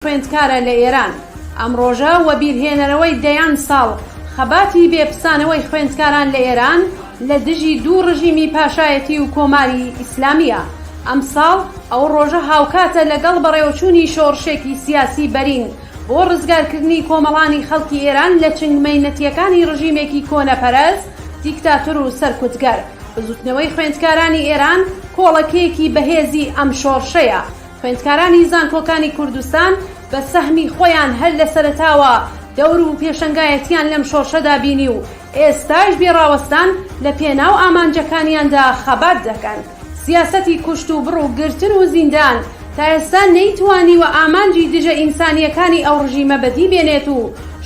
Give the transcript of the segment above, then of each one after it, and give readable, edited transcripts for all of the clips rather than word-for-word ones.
خوێندکارە لە ئێران ئەم ڕۆژە وە بیرهێنەرەوەی دەیان ساڵ خەباتی بێپسانەوەی خوێندکاران لە ئێران لە دژی دوو ڕژیمی پاشایەتی و کۆماری ئیسلامیە. ئەم ساڵ ئەو ڕۆژە هاوکاتە لەگەڵ بەڕێوەچوونی شۆڕشێکی سیاسی بەرین بۆ ڕزگارکردنی کۆمەڵانی خەڵکی ئێران لە چنگمەینەتیەکانی ڕژیمێکی کۆنەپەرست، دیکتاتۆر و سەرکوتگەر. بزوتنەوەی خوێندکارانی ئێران کۆڵەکەیەکی بەهێزی ئەم شۆڕشەیە. خوێندکارانی زانکۆکانی کوردستان بە سەهمی خۆیان هەر لە سەرەتاوە دەور و پێشەنگایەتیان لەم شۆڕشەدا بینی و ئێستاش بێڕاوەستان لە پێناو ئامانجەکانیاندا خەبات دەکەن. سیاسەتی کوشت و بڕ و گرتن و زیندان تا ئێستا نەیتوانیوە ئامانجی دژە ئینسانیەکانی ئەو ڕژیمە بەدی بێنێت و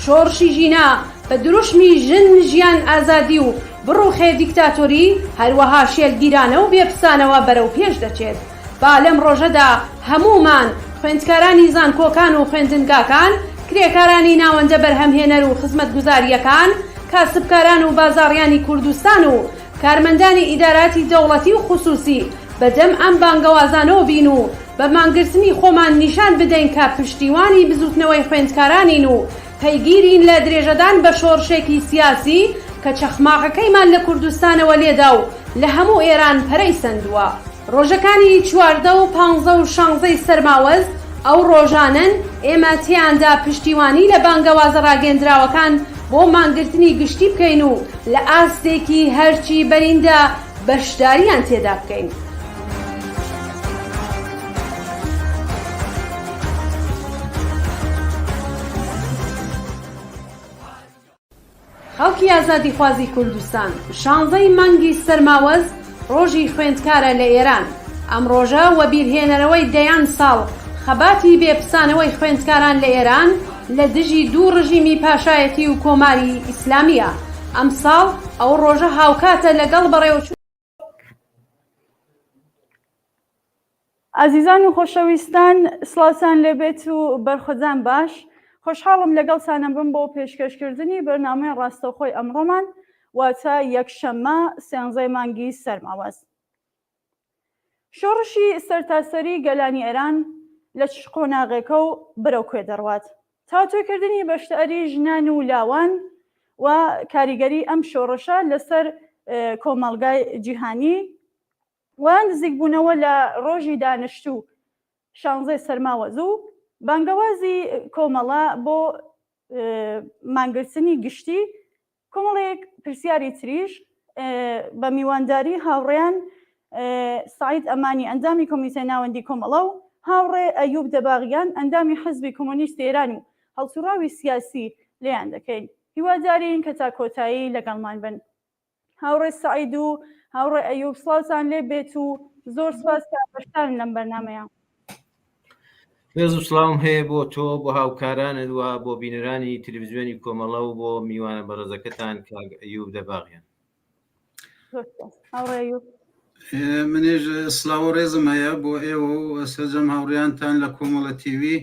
شۆڕشی ژینا بە دروشمی ژن، ژیان، ئازادی و بڕ و خێ دیکتاتۆری هەروەها شێلگیرانە و بێپسانەوە بەرەو پێش دەچێت. با لەم ڕۆژەدا هەمومان خوێندکارانی زانکۆکان و خوێندنگاکان، کرێکارانی ناوەندە بەرهەمهێنەر و خزمەتگوزاریەکان، کاسبکاران و بازاڕیانی کوردستان و کارمەندانی ئیداراتی دەوڵەتی و خوسوسی بەدەم ئەم بانگەوازانەوە بین و بە مانگرتنی خۆمان نیشان بدەین کە پشتیوانی بزوتنەوەی خوێندکارانین و پەیگیرین لە درێژەدان بە شۆڕشێکی سیاسی کە چەخماقەکەیمان لە کوردستانەوە لێدا و لە هەموو ئێران پەرەی سەندووە. ڕۆژەکانی 14 و 15 و 16 سەرماوەز ئەو ڕۆژانن ئێمە تیاندا پشتیوانی لە بانگەوازە ڕاگەندراوەکان بۆ مانگرتنی گشتی بکەین و لە ئاستێکی هەرچی بەریندا بەشداریان تێدا بکەین. خەڵکی ئازادیخوازی کوردستان 16 مانگی سەرماوەز ڕۆژی خوێندکارە لە ئێران. ئەم ڕۆژە وە بیرهێنەرەوەی دەیان ساڵ خەباتی بێپسانەوەی خوێندکاران لە ئێران لە دژی دوو ڕژیمی پاشایەتی و کۆماری ئیسلامیە. ئەم ساڵ ئەو ڕۆژە هاوکاتە لەگەڵ بەڕێوەچوون. ئازیزان و خۆشەویستان، سڵاتان لێبێت و بەرخۆجان باش. خۆشحاڵم لەگەڵ سانم بم بۆ پێشکەشکردنی بەرنامەی ڕاستەوخۆی ئەمڕۆمان، واتە یەکشەممە 13 مانگی سەرماوەز. شۆڕشی سەرتاسەری گەلانی ئێران لە چ قۆناغێکە و بەرەو کوێ دەڕوات. تاوتوێکردنی بەشداری ژنان و لاوان و کاریگەری ئەم شۆڕشە لەسەر کۆمەڵگای جیهانی و نزیکبوونەوە لە ڕۆژی دانیشتوو 16 سەرماوەز و بانگەوازی کۆمەڵە بۆ مانگرتنی گشتی کۆمەڵێک پرسیاری تریش بە میوانداری هاوڕێیان سعید ئەمانی ئەندامی کۆمیتە ناوەندی کۆمەڵە و هاوڕێ ئەیوب دەباغیان ئەندامی حزبی کۆمۆنیست ئێران و هەڵسوڕاوی سیاسی لێیان دەکەین. هیوادارین کە تا کۆتایی لەگەڵمان بن. هاوڕێ سعید و هاوڕێ ئەیوب، سڵاتان لێ بێت و زۆر سپاس کە بەشدارن لەم بەرنامەیە. بێز و سڵاوم هەیە بۆ تۆ، بۆ هاوکارانت و بۆ بینەرانی تەلەڤیزیۆنی کۆمەڵە و بۆ میوانە بەڕێزەکەتان کاک ئەیوب دەباغیان. هاوڕێ ئەیوب، منێژ سڵاو و ڕێزم هەیە بۆ ئێوە و سەرجەم هاوڕێیانتان لە کۆمەڵە تیڤی،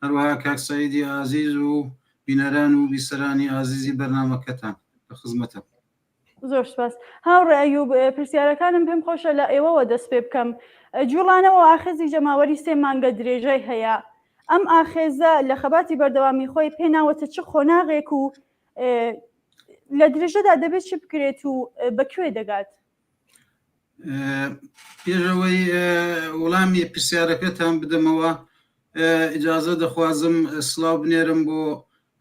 هەروەها کاک سەعیدی ئازیز و بینەران و بیسەرانی ئازیزی بەرنامەکەتان لە خزمەتە. زۆر سپاس. هاوڕێ ئەیوب، پرسیارەکانم پێم خۆشە لە ئێوەوە دەست پێ بکەم. جوڵانەوە ئاخێزی جەماوەری 3 مانگە درێژەی هەیە. ئەم ئاخێزە لە خەباتی بەردەوامی خۆی پێناوەتە چ خۆناغێک و لە درێژەدا دەبێت چ بکرێت و بەکوێ دەگات؟ پێشەوەی وەڵامی پرسیارەکەتان بدەمەوە، ئیجازە دەخوازم سڵاو بنێرم بۆ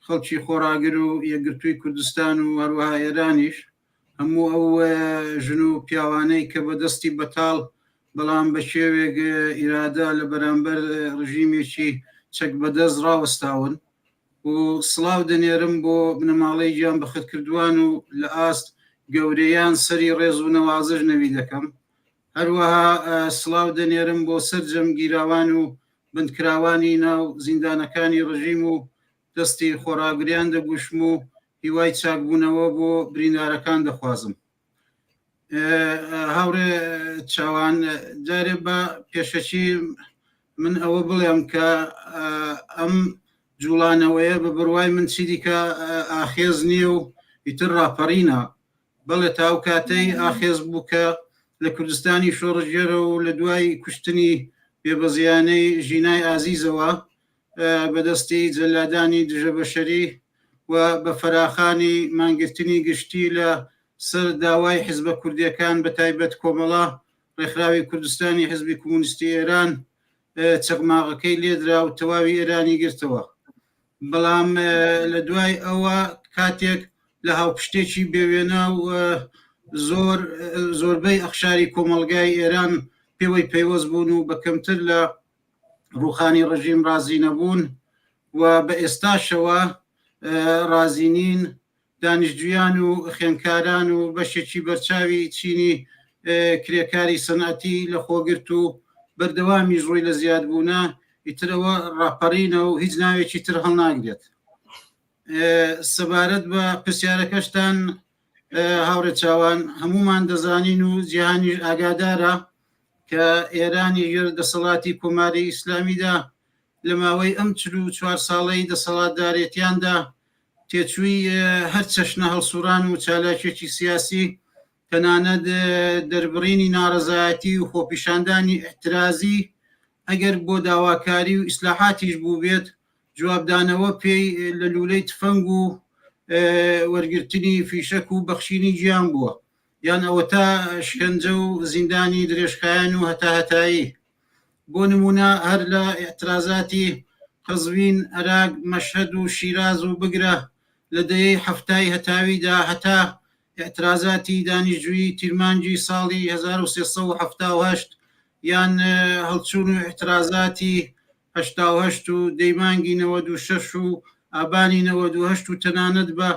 خەڵکی خۆراگر و یەکگرتووی کوردستان و هەروەها ئێرانیش، هەموو ئەو ژن و پیاوانەی کە بەدەستی بەتاڵ بەڵام بە شێوێک ئیرادا لە بەرامبەر ڕژیمێکی چەک بەدەست ڕاوەستاون و سڵاو دەنێرم بۆ بنەماڵەی گیان بەخەتکردووان و لە ئاست گەورەیان سەری ڕێز و نەوازش نەوی دەکەم. هەروەها سڵاو دەنێرم بۆ سەرجەم گیراوان و بندکراوانی ناو زیندانەکانی ڕژیم و دەستی خۆراگریان دەگوشم و هیوای چاکبوونەوە بۆ بریندارەکان دەخوازم. هاوڕێ چاوان، جارێ بە پێشەچی من ئەوە بڵێم کە ئەم جوڵانەوەیە بە بڕوای من چی دیکە ئاخێز نییە و ئیتر ڕاپەڕینە، بەڵێ تاو کاتەی ئاخێز بوو کە لە کوردستانی شۆڕژێرە و لە دوای کوشتنی بێبەزیانەی ژینای ئازیزەوە بەدەستی جەلادانی دژە بەشەری و بە فەراخانی مانگرتنی گشتی لە سەر داوای حیزبە کوردیەکان بە تایبەت کۆمەڵە ڕێکخراوی کوردستانی حزبی کۆمونیستی ئێران چەقماقەکەی لێدرا و تەواوی ئێرانی گرتەوە. بەڵام لە دوای ئەوە کاتێک لە هاوپشتێکی بێوێنە و زۆربەی ئەخشاری کۆمەڵگای ئێران پێوەی پەیوەست بوون و بەکەمتر لە ڕوخانی ڕژیم رازی نەبوون و بە ئێستاشەوە رازینین دانیشتجویان و خوێندکاران و بەشێکی بەرچاوی چینی کرێکاری سەنعەتی لە خۆگرت و بەردەوامی ڕووی لە زیادبوونە ئیترەوە ڕاپەڕینە و هیچ ناوێکی تر هەڵناگرێت. سەبارەت بە پرسیارەکەشتان هاوڕێ چاوان هەمومان دەزانین و جیهانی ئاگادارە کە ئێرانی ژێر دەسەڵاتی کۆماری ئیسلامیدا لە ماوەی ئەم 44 ساڵەی دەسەڵاتدارێتیاندا تێچووی هەر چەشنە هەڵسووران و چالاکێکی سیاسی تەنانەت دەربڕینی ناڕەزایەتی و خۆپیشاندانی احترازی ئەگەر بۆ داواکاری و ئیسلاحاتیش بوو بێت جوابدانەوە پێی لە لولەی تفەنگ و وەرگرتنی فیشەک و بەخشینی گیان بووە، یان ئەوە تا شکنجە و زیندانی درێژخایەن و هەتاهەتایی. بۆ نمونە هەر لە ئێعترازاتی قەزوین، عێراق، مەشهەد و شیراز و بگرە لە دەیەی هەفتای هەتاویدا هەتا ئێعترازاتی دانیشتجویی تیرمانجی ساڵی 1378 یان هەڵچوون و ئێعترازاتی 88 و دەیمانگی 96 و ئابانی 98 و تەنانەت بە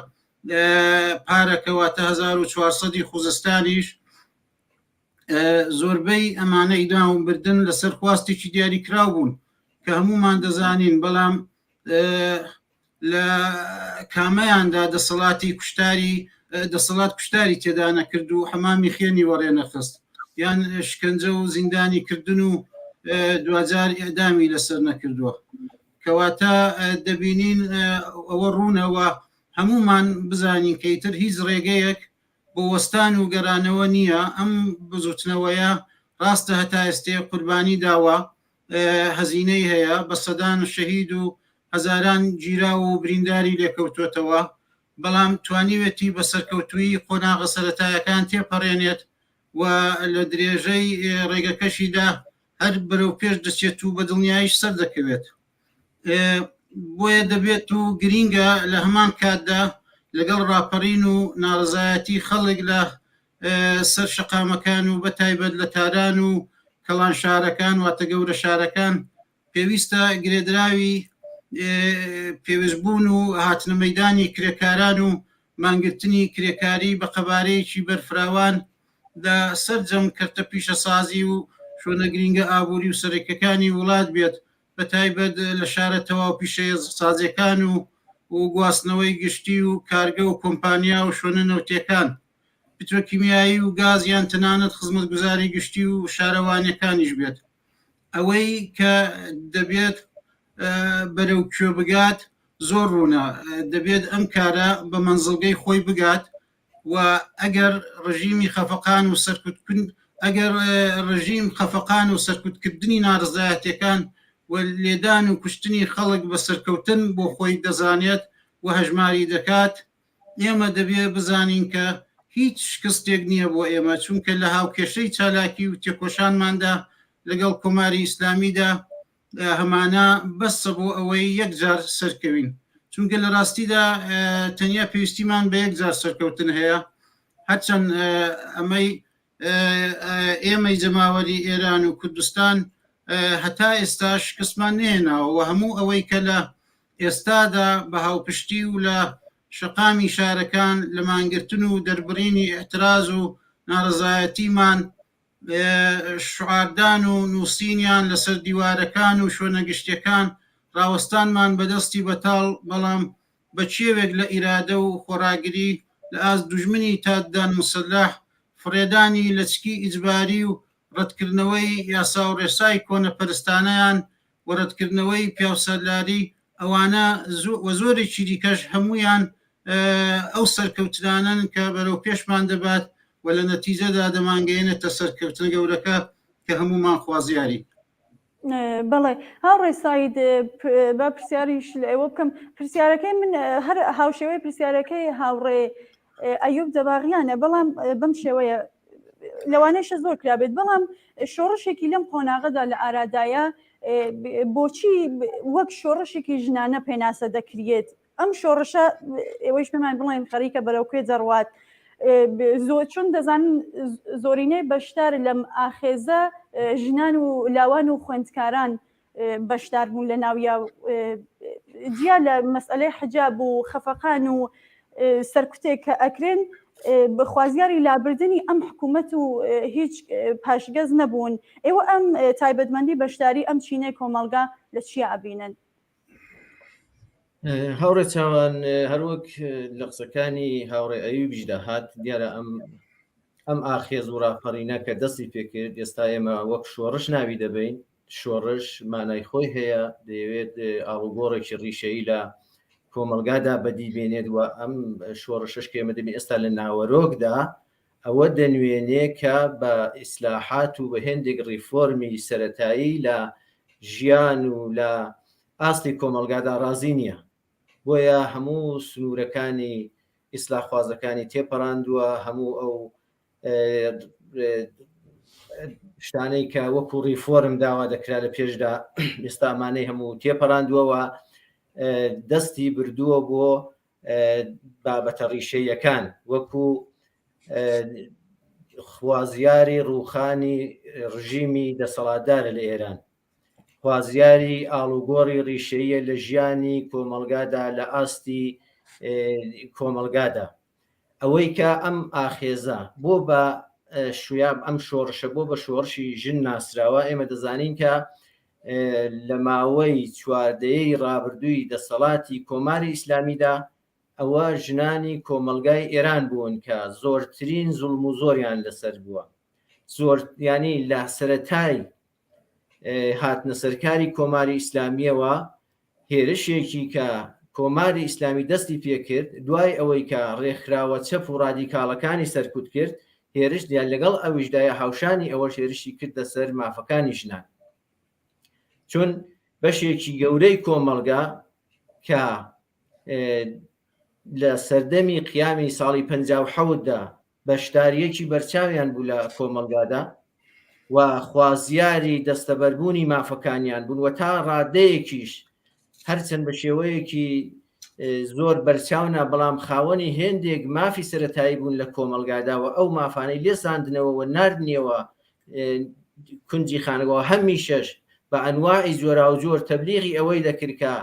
پارەکەواتە 1400 خوزستانیش زۆربەی ئەمانە ئیدام بردن لەسەر خواستێکی دیاری کراو بوون کە هەمومان دەزانین، بەڵام لە کامەیاندا دەسەڵات کوشتاری تێدا نەکرد و هەمامی خێنی وەڕێنەخست یان شکنجە و زیندانی کردن و دوجار ئێدامی لەسەر نەکردووە. کەواتە دەبینین ئەوە ڕوونەوە هەمومان بزانین کەیتر هیچ ڕێگەیەک بۆ وەستان و گەرانەوە نییە. ئەم بزوتنەوەیە ڕاستە هەتا ئێستێ قوربانی داوە، هەزینەی هەیە، بە سەدان شەهید و هەزاران گیرا و برینداری لێکەوتوێتەوە، بەڵام توانیوێتی بە سەرکەوتووی قۆناغە سەرەتایەکان تێپەڕێنێت و لە درێژەی ڕێگەکەشیدا هەر بەرەو پێش دەچێت و بە دڵنیاییش سەر دەکەوێت. بۆیە دەبێت و گرینگە لە هەمان کاتدا لەگەڵ ڕاپەڕین و ناڕزایەتی خەڵک لە سەر شەقامەکان و بەتایبەت لە تاران و کەڵان شارەکان واتە گەورە شارەکان پێویستە گرێدراوی پێویستبوون و هاتنە مەیدانی کرێکاران و مانگرتنی کرێکاری بە قەبارەیەکی بەرفراوان لە سەرجەم کەرتە پیشەسازی و شۆنە گرینگە ئابووری و سەرەکیەکانی وڵات بێت، بەتایبەت لە شارە تەواو پیشەیە سازەکان و گواستنەوەی گشتی و کارگە و کۆمپانیا و شۆنە نەوتیەکان، پترۆکیمیایی و گاز یان تەنانەت خزمەتگوزاری گشتی و شارەوانیەکانیش بێت. ئەوەی کە دەبێت بەرەو کوێ بگات زۆر ڕوونە، دەبێت ئەم کارە بە مەنزڵگەی خۆی بگات و ئەگەر ڕژیمی خەفەقان و ئەگەر ڕژیم خەفەقان و سەرکوتکردنی ناڕزایەتەکان و لێدان و کوشتنی خەڵک بە سەرکەوتن بۆ خۆی دەزانێت و هەژماری دەکات، ئێمە دەبێت بزانین کە هیچ شکستێک نییە بۆ ئێمە، چونکە لە هاوکێشەی چالاکی و تێکۆشانماندا لەگەڵ کۆماری ئیسلامیدا هەمانە بەسە بۆ ئەوەی یەکجار سەرکەوین، چونکە لە ڕاستیدا تەنیا پێویستیمان بە یەکجار سەرکەوتن هەیە، هەرچەند ئێمەی جەماوەری ئێران و کوردستان هەتا ئێستا شکستمان نێناوە، هەموو ئەوەی کە لە ئێستادا بە هاوپشتی و لە شەقامی شارەکان لە مانگرتن و دەربڕینی ئێعتراز و ناڕزایەتیمان شعاردان و نووسینیان لەسەر دیوارەکان و شوێنەگشتیەکان ڕاوەستانمان بەدەستی بەتاڵ، بەڵام بە چێوێک لە ئیرادە و خۆراگری لە ئاست دوژمنی تاددان مسلح فڕێدانی لەچکی ئیجباری و ڕەتکردنەوەی یاسا و ڕێسای کۆنە پەرستانەیان و ڕەتکردنەوەی پیاوسەرلاری ئەوانە وە زۆرێکی دیکەش هەمویان ئەو سەرکەوتنانن کە بەرەو پێشمان دەبات و لە نەتیجەدا دەمانگەێنێتە سەرکەوتنە گەورەکە کە هەمومان خوازیاری. بەڵێ هاوڕێ ساید با پرسیاریش لە ئێوە بکەم پرسیارەکەی من هەر هاوشێوەی پرسیارەکەی هاوڕێ ئەیوب دەباغیانە بەڵام بەم شێوەیە لەوانەیشە زۆر کرابێت بەڵام شۆڕشێکی لەم قۆناغەدا لە ئارادایە بۆچی وەک شۆڕشێکی ژنانە پێناسە دەکرێت ئەم شۆڕشە ئێوەش پێمان بڵێن خەریکە بەرەو کوێ جەڕوات زۆر چون دەزانن زۆرینەی بەشدار لەم ئاخێزە ژنان و لاوان و خوێندکاران بەشدار بوون لە ناویە جیا لە مەسئلەی حجاب و خەفەقان و سەرکوتێک کە ئەکرێن بەخوازیاری لابردنی ئەم حکوومەت و هیچ پاشگەز نەبوون ئێوە ئەم تایبەتمەندی بەشداری ئەم چینەی کۆمەلگا لە چی ئابینن؟ هاوڕێ چاوان هەروەک لە قسەکانی هاوڕێ ئەیوبیش داهات دیارە ئەم ئاخێز و ڕاپەڕینە کە دەستی پێکرد ئێستا ئێمە وەک شۆڕش ناوی دەبین شۆڕش مانای خۆی هەیە دەیەوێت ئاڵوگۆڕێکی ڕیشەیی لە کۆمەلگادا بەدیبێنێت و ئەم شۆڕشش کێمە دەبین ئێستا لە ناوەرۆکدا ئەوە دەنوێنێ کە بە ئیسلاحات و بە هێندێک ڕیفۆرمی سەرەتایی لە ژیان و لە ئاستی کۆمەلگادا ڕازی نییە بۆیە هەموو سنوورەکانی ئیسلاحخوازەکانی تێپەڕاندووە هەموو ئەو شتانەی کە وەکو ڕیفۆرم داوا دەکرا لە پێشدا ئێستامانەی هەموو تێپەڕاندووەوە دەستی بردووە بۆ بابەتە ڕیشەیەکان وەکو خوازیاری ڕووخانی ڕژیمی دەسەڵاتدارە لە ئێران خوازیاری ئاڵوگۆڕی ڕیشەیە لە ژیانی کۆمەلگادا لە ئاستی کۆمەلگادا ئەوەی کە ئەم ئاخێزە بۆ بە شویاب ئەم شۆڕشە بۆ بە شۆڕشی ژن ناسراوە ئێمە دەزانین کە لە ماوەی چواردەیەی ڕابردووی دەسەڵاتی کۆماری ئیسلامیدا ئەوە ژنانی کۆمەلگای ئێران بوون کە زۆرترین زوڵم و زۆریان لەسەر بووە زۆر ینی لە سەرەتای هاتنە سەرکاری کۆماری ئیسلامیەوە هێرشێکی کە کۆماری ئیسلامی دەستی پێکرد دوای ئەوەی کە ڕێکخراوە چەپ و ڕادیکاڵەکانی سەرکوت کرد هێرش دیان لەگەڵ ئەویشدایە هاوشانی ئەوە هێرشی کردە سەر مافەکانی ژنان چون بەشێکی گەورەی کۆمەلگا کە لە سەردەمی قیامی ساڵی 1950دا بەشداریەکی بەرچاویان بوو لە کۆمەلگادا و خوازیاری دەستەبەربوونی مافەکانیان بوون و تا ڕادەیەکیش هەرچەند بە شێوەیەکی زۆر بەرچاونا بەڵام خاوەنی هێندێک مافی سەرەتایی بوون لە کۆمەلگاداوە ئەو مافانەی لێساندنەوە ناردنیەوە کونجی خانەوە هەمیشەش بە ئەنواعی زۆرا و جۆر تەبلیغی ئەوەی دەکردکە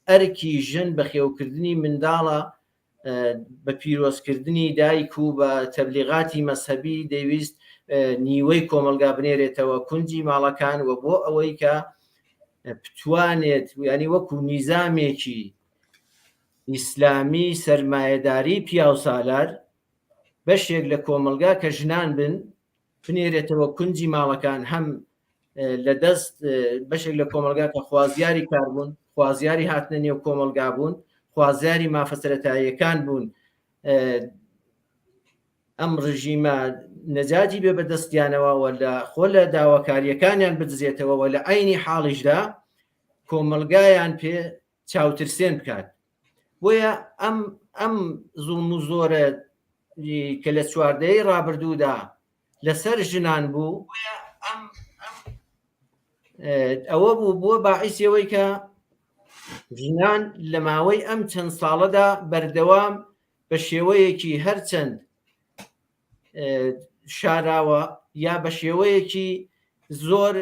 ئەرکی ژن بە خێوکردنی منداڵە بە پیرۆزکردنی دایک و بە تەبلیغاتی مەسهەبی دەیویست نیوەی کۆمەلگا بنێرێتەوە کونجی ماڵەکان و بۆ ئەوەی کە بتوانێت ینی وەکو نیزامێکی ئیسلامی سەرمایەداری پیاو سالار بەشێک لە کۆمەلگا کە ژنان بن بنێرێتەوە کونجی ماڵەکان هەم لە دەست بەشێک لە کۆمەلگا کە خوازیاری کار بوون خوازیاری هاتنە نێو کۆمەلگا بوون خوازیاری مافە سەرەتاییەکان بوون ئەم ڕژیمە نەجاتی بێ بەدەستیانەوە لە خۆ لە داواکاریەکانیان بدزێتەوە لە عینی حاڵیشدا کۆمەلگایان پێ چاوترسێن بکات بۆیە ئەم زوڵم و زۆرە کە لە چواردەیەی ڕابردوودا لەسەر ژنان بوو ئەوە بوو بۆ باعیسەوەی کە ژنان لە ماوەی ئەم چەند ساڵەدا بەردەوام بە شێوەیەکی هەرچەند شاراوە یا بە شێوەیەکی زۆر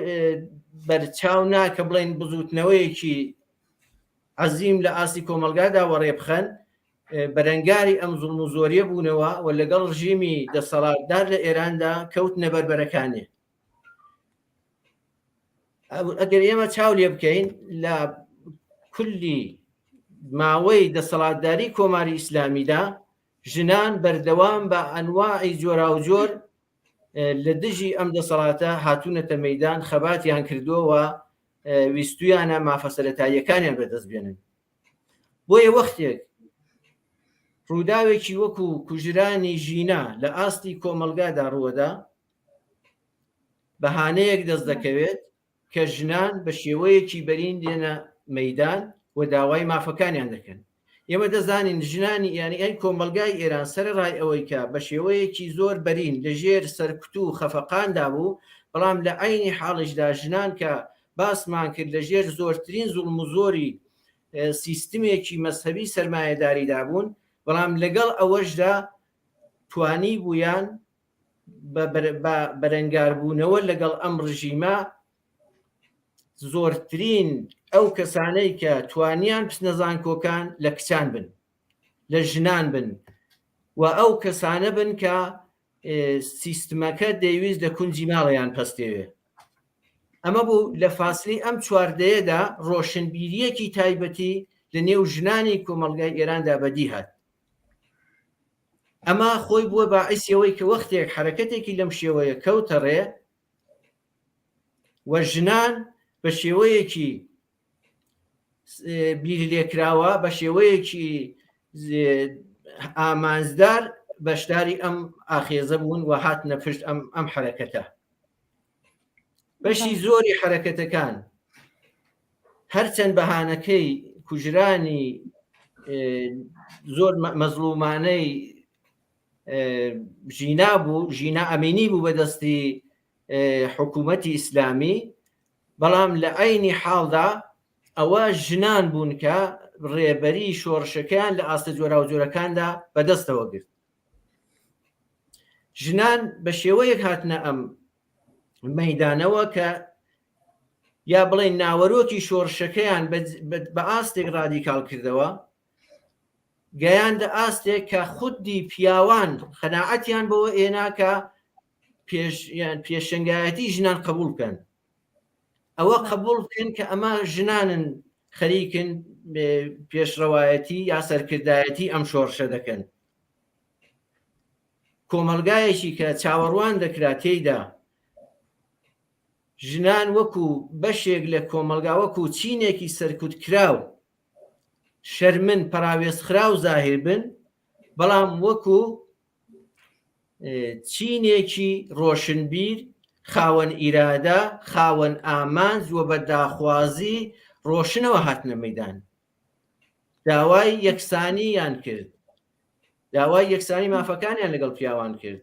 بەرچاو ناکە بڵێن بزوتنەوەیەکی عەزیم لە ئاستی کۆمەلگادا وەڕێبخەن بەرەنگاری ئەم زوڵم و زۆریە بوونەوە و لەگەڵ ڕژیمی دەسەڵاتدار لە ئێراندا کەوتنە بەربەرەکانێ ئەگەر ئێمە چاو لێ بکەین لە کولی ماوەی دەسەڵاتداری کۆماری ئیسلامیدا ژنان بەردەوام بە ئەنواعی جۆرا و جۆر لە دژی ئەم دەسەڵاتە هاتوونەتە مەیدان خەباتیان کردووە ویستویانە مافە سەرەتاییەکانیان بەدەست بێنن بۆیە وەختێک ڕووداوێکی وەکو کوژرانی ژینە لە ئاستی کۆمەلگادا ڕووەدا بەهانەیەک دەست دەکەوێت کە ژنان بە شێوەیەکی بەرین دێنە مەیدان و داوای مافەکانیان دەکەن. ئێمە دەزانین ژنانی یانی ئەی کۆمەلگای ئێران سەرڕای ئەوەی کە بە شێوەیەکی زۆر بەرین لەژێر سەرکوت و خەفەقاندا بوو، بەڵام لە عینی حاڵیشدا ژنان کە باسمان کرد لەژێر زۆرترین زوڵم و زۆری سیستمێکی مەذهبی سەرمایەداریدا بوون، بەڵام لەگەڵ ئەوەشدا توانی بوویان بەرەنگاربوونەوە لەگەڵ ئەم ڕژیمە زۆرترین ئەو کەسانەی کە توانیان پسنەزان کۆکان لە کچان بن، لە ژنان بن و ئەو کەسانە بن کە سیستمەکە دەیویست لە کونجی ماڵیان پەستێوێ. ئەمە بوو لە فاصلی ئەم چواردەیەدا ڕۆشنبیریەکی تایبەتی لە نێو ژنانی کۆمەڵگای ئێراندا بەدی هات. ئەمە خۆی بووە باعیسەوەی کە وەختێک حرەکەتێکی لەم شێوەیە کەوتە ڕێ و ژنان بە شێوەیەکی بیری لێکراوە، بە شێوەیەکی ئامانزدار بەشداری ئەم ئاخێزە بوون و هاتنە پشت ئەم حرەکەتە. بەشی زۆری حرەکەتەکان هەرچەند بەهانەکەی کوژرانی زۆر مەزلومانەی ژینا بوو، ژینا ئەمینی بوو بەدەستی حکوومەتی ئیسلامی، بەڵام لە عینی حاڵدا ئەوە ژنان بوون کە ڕێبەری شۆڕشەکەیان لە ئاستە جۆرا و جۆرەکاندا بەدەستەوە گرت. ژنان بە شێوەیەک هاتنە ئەم مەیدانەوە کە یا بڵێن ناوەرۆکی شۆڕشەکەیان بە ئاستێک ڕادیکاڵ کردەوە، گەیاندە ئاستێک کە خودی پیاوان خەناعەتیان بەوە ئێناکە پێشنگایەتی ژنان قبول بکەن. ئەوە قبول بکەن کە ئەمە ژنانن خەریکن پێشڕەوایەتی یا سەرکردایەتی ئەم شۆڕشە دەکەن. کۆمەلگایەکی کە چاوەڕوان دەکرا تێیدا ژنان وەکو بەشێک لە کۆمەلگا وەکو چینێکی سەرکوت کراو شەرمن پەراوێزخرا و زاهر بن، بەڵام وەکو چینێکی ڕۆشنبیر خاوەن ئیرادە خاوەن ئامانج و بە داخوازی ڕۆشنەوە هاتنە مەیدان. داوای یەکسانییان کرد، داوای یەکسانی مافەکانیان لەگەڵ پیاوان کرد،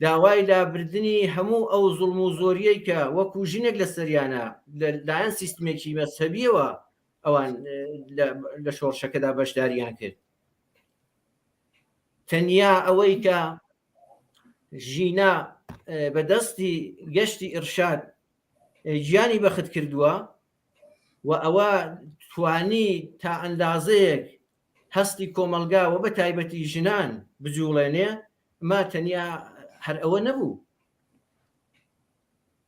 داوای لابردنی هەموو ئەو زوڵم و زۆریەی کە وەکو ژنێک لە سەریانە لەلایەن سیستمێکی مەذهبیەوە ئەوان لە شۆڕشەکەدا بەشداریان کرد. تەنیا ئەوەی کە ژینا بەدەستی گەشتی ئیرشاد گیانی بەخت کردووە و ئەوە توانی تا ئەندازەیەک هەستی کۆمەلگا و بە تایبەتی ژنان بجوڵێنێ، ما تەنیا هەر ئەوە نەبوو،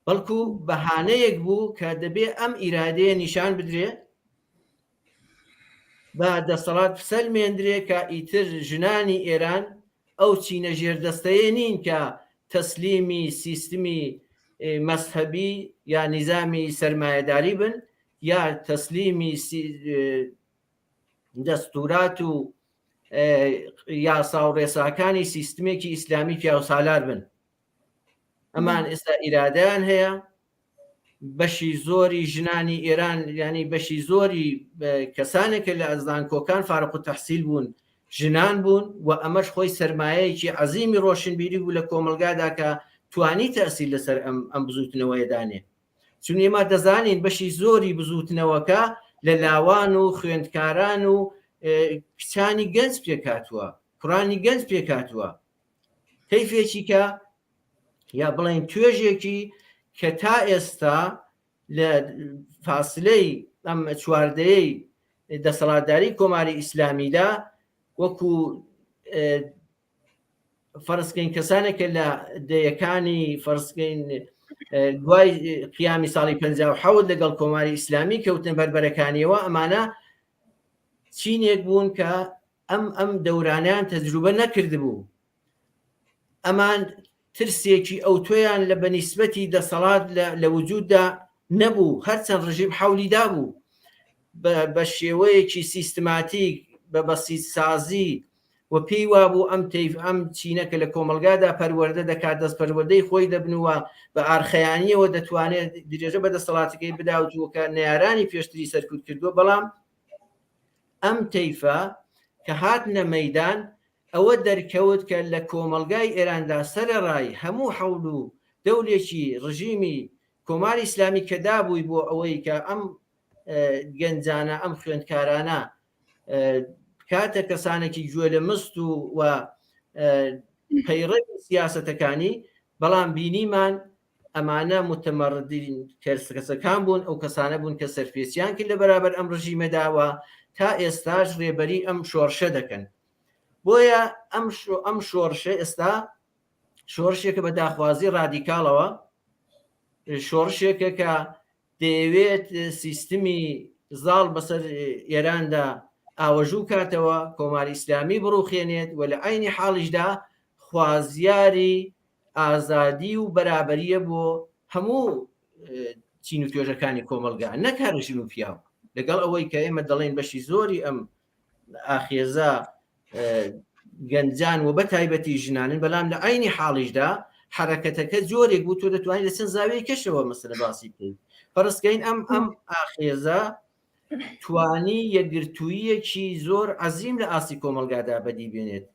بەڵکو بەهانەیەک بوو کە دەبێ ئەم ئیرادەیە نیشان بدرێ بە دەسەڵات سەلمێندرێ کە ئیتر ژنانی ئێران ئەو چینە ژێردەستەیە نین کە تەسلیمی سیستمی مەذهبی یا نیزامی سەرمایەداری بن یا تەسلیمی دەستورات و یاسا و ڕێساکانی سیستمێکی ئیسلامی پیاوسالار بن. ئەمان ئێستا ئیرادەیان هەیە. بەشی زۆری ژنانی ئێران ینی بەشی زۆری کەسانێکە لە ئەزدان کۆکان فارق و تەحسیل بوون ژنان بوون و ئەمەش خۆی سەرمایەیەکی عەزیمی ڕۆشنبیری بوو لە کۆمەلگادا کە توانی تەسیل لەسەر ئەم بزوتنەوەیەدانێ. چون ئێمە دەزانین بەشی زۆری بزوتنەوەکە لە لاوان و خوێندکاران و کچانی گەنج پێکاتوە، کوڕانی گەنج پێکاتوە. کەیفێکی کە یا بڵێن توێژێکی کە تا ئێستا لە فاصلەی ئەم چواردەیەی دەسەڵاتداری کۆماری ئیسلامیدا وەکو فەرزکەین کەسانێکە لە دەیەکانی فەرزکەین دوای قیامی ساڵی 57 لەگەڵ کۆماری ئیسلامی کەوتن بەربەرەکانیەوە، ئەمانە چینێک بوون کە ئەم دەورانیان تەجروبە نەکردبوو. ئەمان ترسێکی ئەو تۆیان لە بەنیسبەتی دەسەڵات لە وجوددا نەبوو، هەرچەند ڕژیم حەولیدا بوو بە شێوەیەکی سیستماتیک بە بەسیط سازی و پێی وابوو ئەم چینەکە لە کۆمەلگادا پەروەردە دەکات دەست پەروەردەی خۆی دەبنوە بە ئارخەیانیەوە دەتوانێت درێژە بە دەسەڵاتەکەی بداوتووە نەیارانی پێشتری سەرکوت کردووە بەڵام ئەم تەیفە کە هاتنە مەیدان ئەوە دەرکەوت کە لە کۆمەلگای ئێراندا سەرەڕای هەموو حەول و دەولێکی ڕژیمی کۆماری ئیسلامی کە دابووی بۆ ئەوەی کە ئەم گەنجانە ئەم خوێندکارانە کاتە کەسانێکی گوێ لە مست و پەیڕەوی سیاسەتەکانی بەڵام بینیمان ئەمانە متەمەڕدین کەسەکان بوون ئەو کەسانە بوون کە سەرپێچیان کرد لە بەرابەر ئەم ڕژیمەداوە تا ئێستاش ڕێبەری ئەم شۆڕشە دەکەن بۆیە ئەم شۆڕشە ئێستا شۆڕشێکە بە داخوازی ڕادیکاڵەوە شۆڕشێکە کە دەیەوێت سیستمی زاڵ بەسەر ئێراندا ئاوەژوو کاتەوە کۆماری ئیسلامی بڕوخێنێت و لە عینی حاڵیشدا خوازیاری ئازادی و بەرابەریە بۆ هەموو چین و توێژەکانی کۆمەلگا نەکارژین و پیاو لەگەڵ ئەوەی کە ئێمە دەڵێن بەشی زۆری ئەم ئاخێزە گەنجان و بە تایبەتی ژنانن بەڵام لە عینی حاڵیشدا حرەکەتەکە جۆرێک بوو تۆ دەتوانین لە چەند زاویەی کەشەوە مەسەلە باسی بکەیت فەرزکەین ئەم ئاخێزە توانی یەکگرتوویەکی زۆر عەزیم لە ئاستی کۆمەلگادا بەدیبێنێت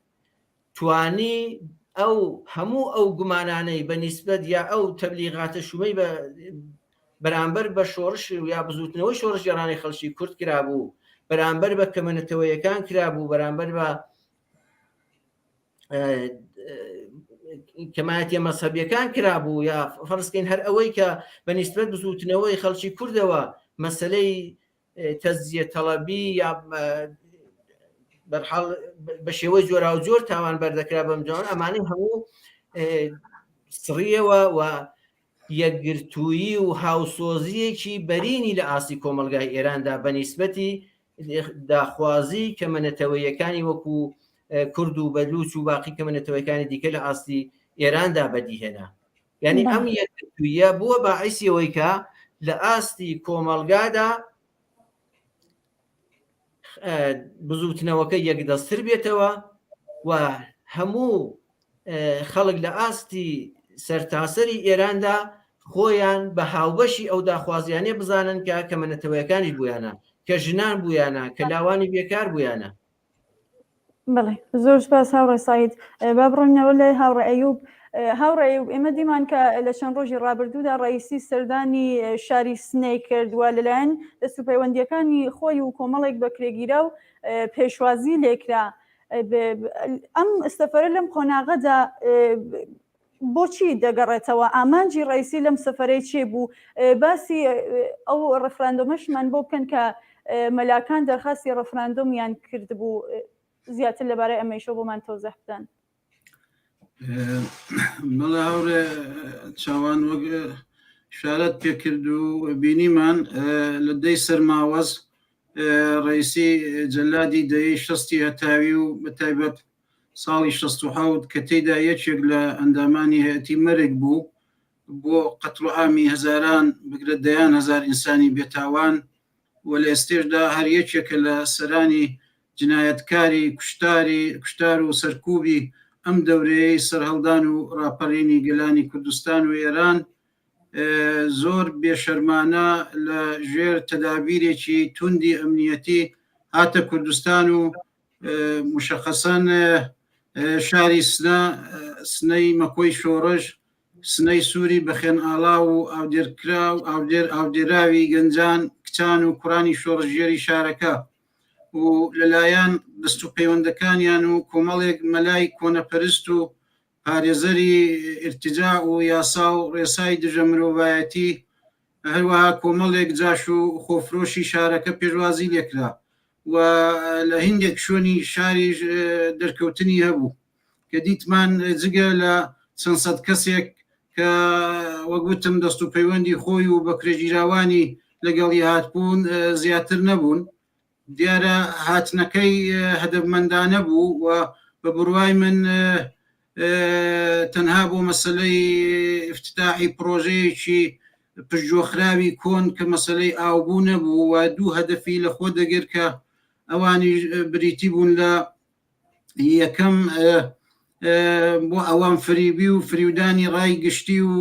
توانی ئەو هەموو ئەو گومانانەی بە نیسبەت یا ئەو تەبلیغاتە شومەی بەرامبەر بە شۆڕش یا بزوتنەوەی شۆڕش گێڕانی خەڵکی کورد کرابوو بەرامبەر بە کەمەنەتەوەیەکان کرابوو بەرامبەر بە کەمایەتیە مەسەبیەکان کرابوو یا فەرزکەین هەر ئەوەی کە بە نیسبەت بزوتنەوەی خەڵکی کوردەوە مەسەلەی تەزیە تەڵەبی یا بەرحاڵ بە شێوەی جۆرا و جۆر تاوان بەردەکرا بەم جوان ئەمانەی هەموو سڕیەوە و یەکگرتوویی و هاوسۆزیەکی بەرینی لە ئاستی کۆمەلگای ئێراندا بە نیسبەتی داخوازی کەمەنەتەوەیەکانی وەکو کورد و بەلوچ و باقی کەمەنەتەوەیەکانی دیکە لە ئاستی ئێراندا بەدیهێنا یعنی ئەم یەکگرتوویە بووە باعیسیەوەی کە لە ئاستی کۆمەلگادا بزوتنەوەکە یەکدەستر بێتەوە و هەموو خەڵک لە ئاستی سەرتاسەری ئێراندا خۆیان بە هاوبەشی ئەو داخوازیانێ بزانن کە کەمەنەتەوەیەکانی بوویانە کە ژنان بوویانە کە لاوانی بێکار بوویانە. بڵێ زۆر سپاس هاوڕێ سعید با بڕۆینەوە لای هاوڕێ ئەیوب هاوڕێ ئەیوب ئێمە دیمان کە لە چەند ڕۆژی ڕابردوودا ڕئیسی سەردانی شاری سنەی کردووە لەلایەن دەستوپەیوەندیەکانی خۆی و کۆمەڵێک بەکرێگیرا و پێشوازی لێکرا ئەم سەفەرە لەم قۆناغەدا بۆچی دەگەڕێتەوە ئامانجی ڕئیسی لەم سەفەرەی چێ بوو باسی ئەو ڕەفراندۆمەشمان بۆ بکەن کە مەلاکان دەرخاستی ڕەفراندۆمیان کرد بوو زیاتر لەبارەی ئەمەیشە بۆمان تۆزەح بدەن. بەڵێ هاوڕێ چاوان وەک شارەت پێکرد و بینیمان لە دەی سەرماوەز ڕئیسی جەلادی دەی شەستی هەتاوی و بەتایبەت ساڵی 1970 کە تێیدا یەکێک لە ئەندامانی هەیەتی مەرگ بوو بۆ قەتڵ عامی هەزاران بگرە دەیان هەزار ئینسانی بێتاوان و لە ئێستێشدا هەر یەکێکە لە سەرانی جنایەتکاری کوشتار و سەرکوبی ئەم دەورەیەی سەرهەڵدان و ڕاپەڕینی گەلانی کوردستان و ئێران زۆر بێشەرمانە لە ژێر تەدابیرێکی توندی ئەمنیەتی هاتە کوردستان و مشەخەسەن شاری سنەی مەکۆی شۆڕژ سنەی سووری بەخێن ئاڵا و ئاودێرکرا و ئاودێراوی گەنجان کچان و کوڕانی شۆڕژێری شارەکە و لەلایەن دەست و پەیوەندەکانیان و کۆمەڵێک مەلای کۆنەپەرست و پارێزەری ئرتجاع و یاسا و ڕێسای دژە مرۆڤایەتی هەروەها کۆمەڵێک جاش و خۆفرۆشی شارەکە پێشوازی لێکرا و لە هندێک شوێنی شاری دەرکەوتنی هەبوو کە دیتمان جگە لە چەند سەد کەسێک کە وەگوتم دەست و پەیوەندی خۆی و بەکرێگیراوانی لەگەڵی هاتبوون زیاتر نەبوون دیارە هاتنەکەی هەدەفمەندانە بوو و بە بڕوای من تەنها بۆ مەسلەی افتتاحی پرۆژەیەکی پشتگوێخراوی کۆن کە مەسلەی ئاوبوو نەبوو و دوو هەدەفی لە خۆ دەگیر کە ئەوانی بریتی بوون لە یەکەم بۆ ئەوان فریبی و فریودانی ڕای گشتی و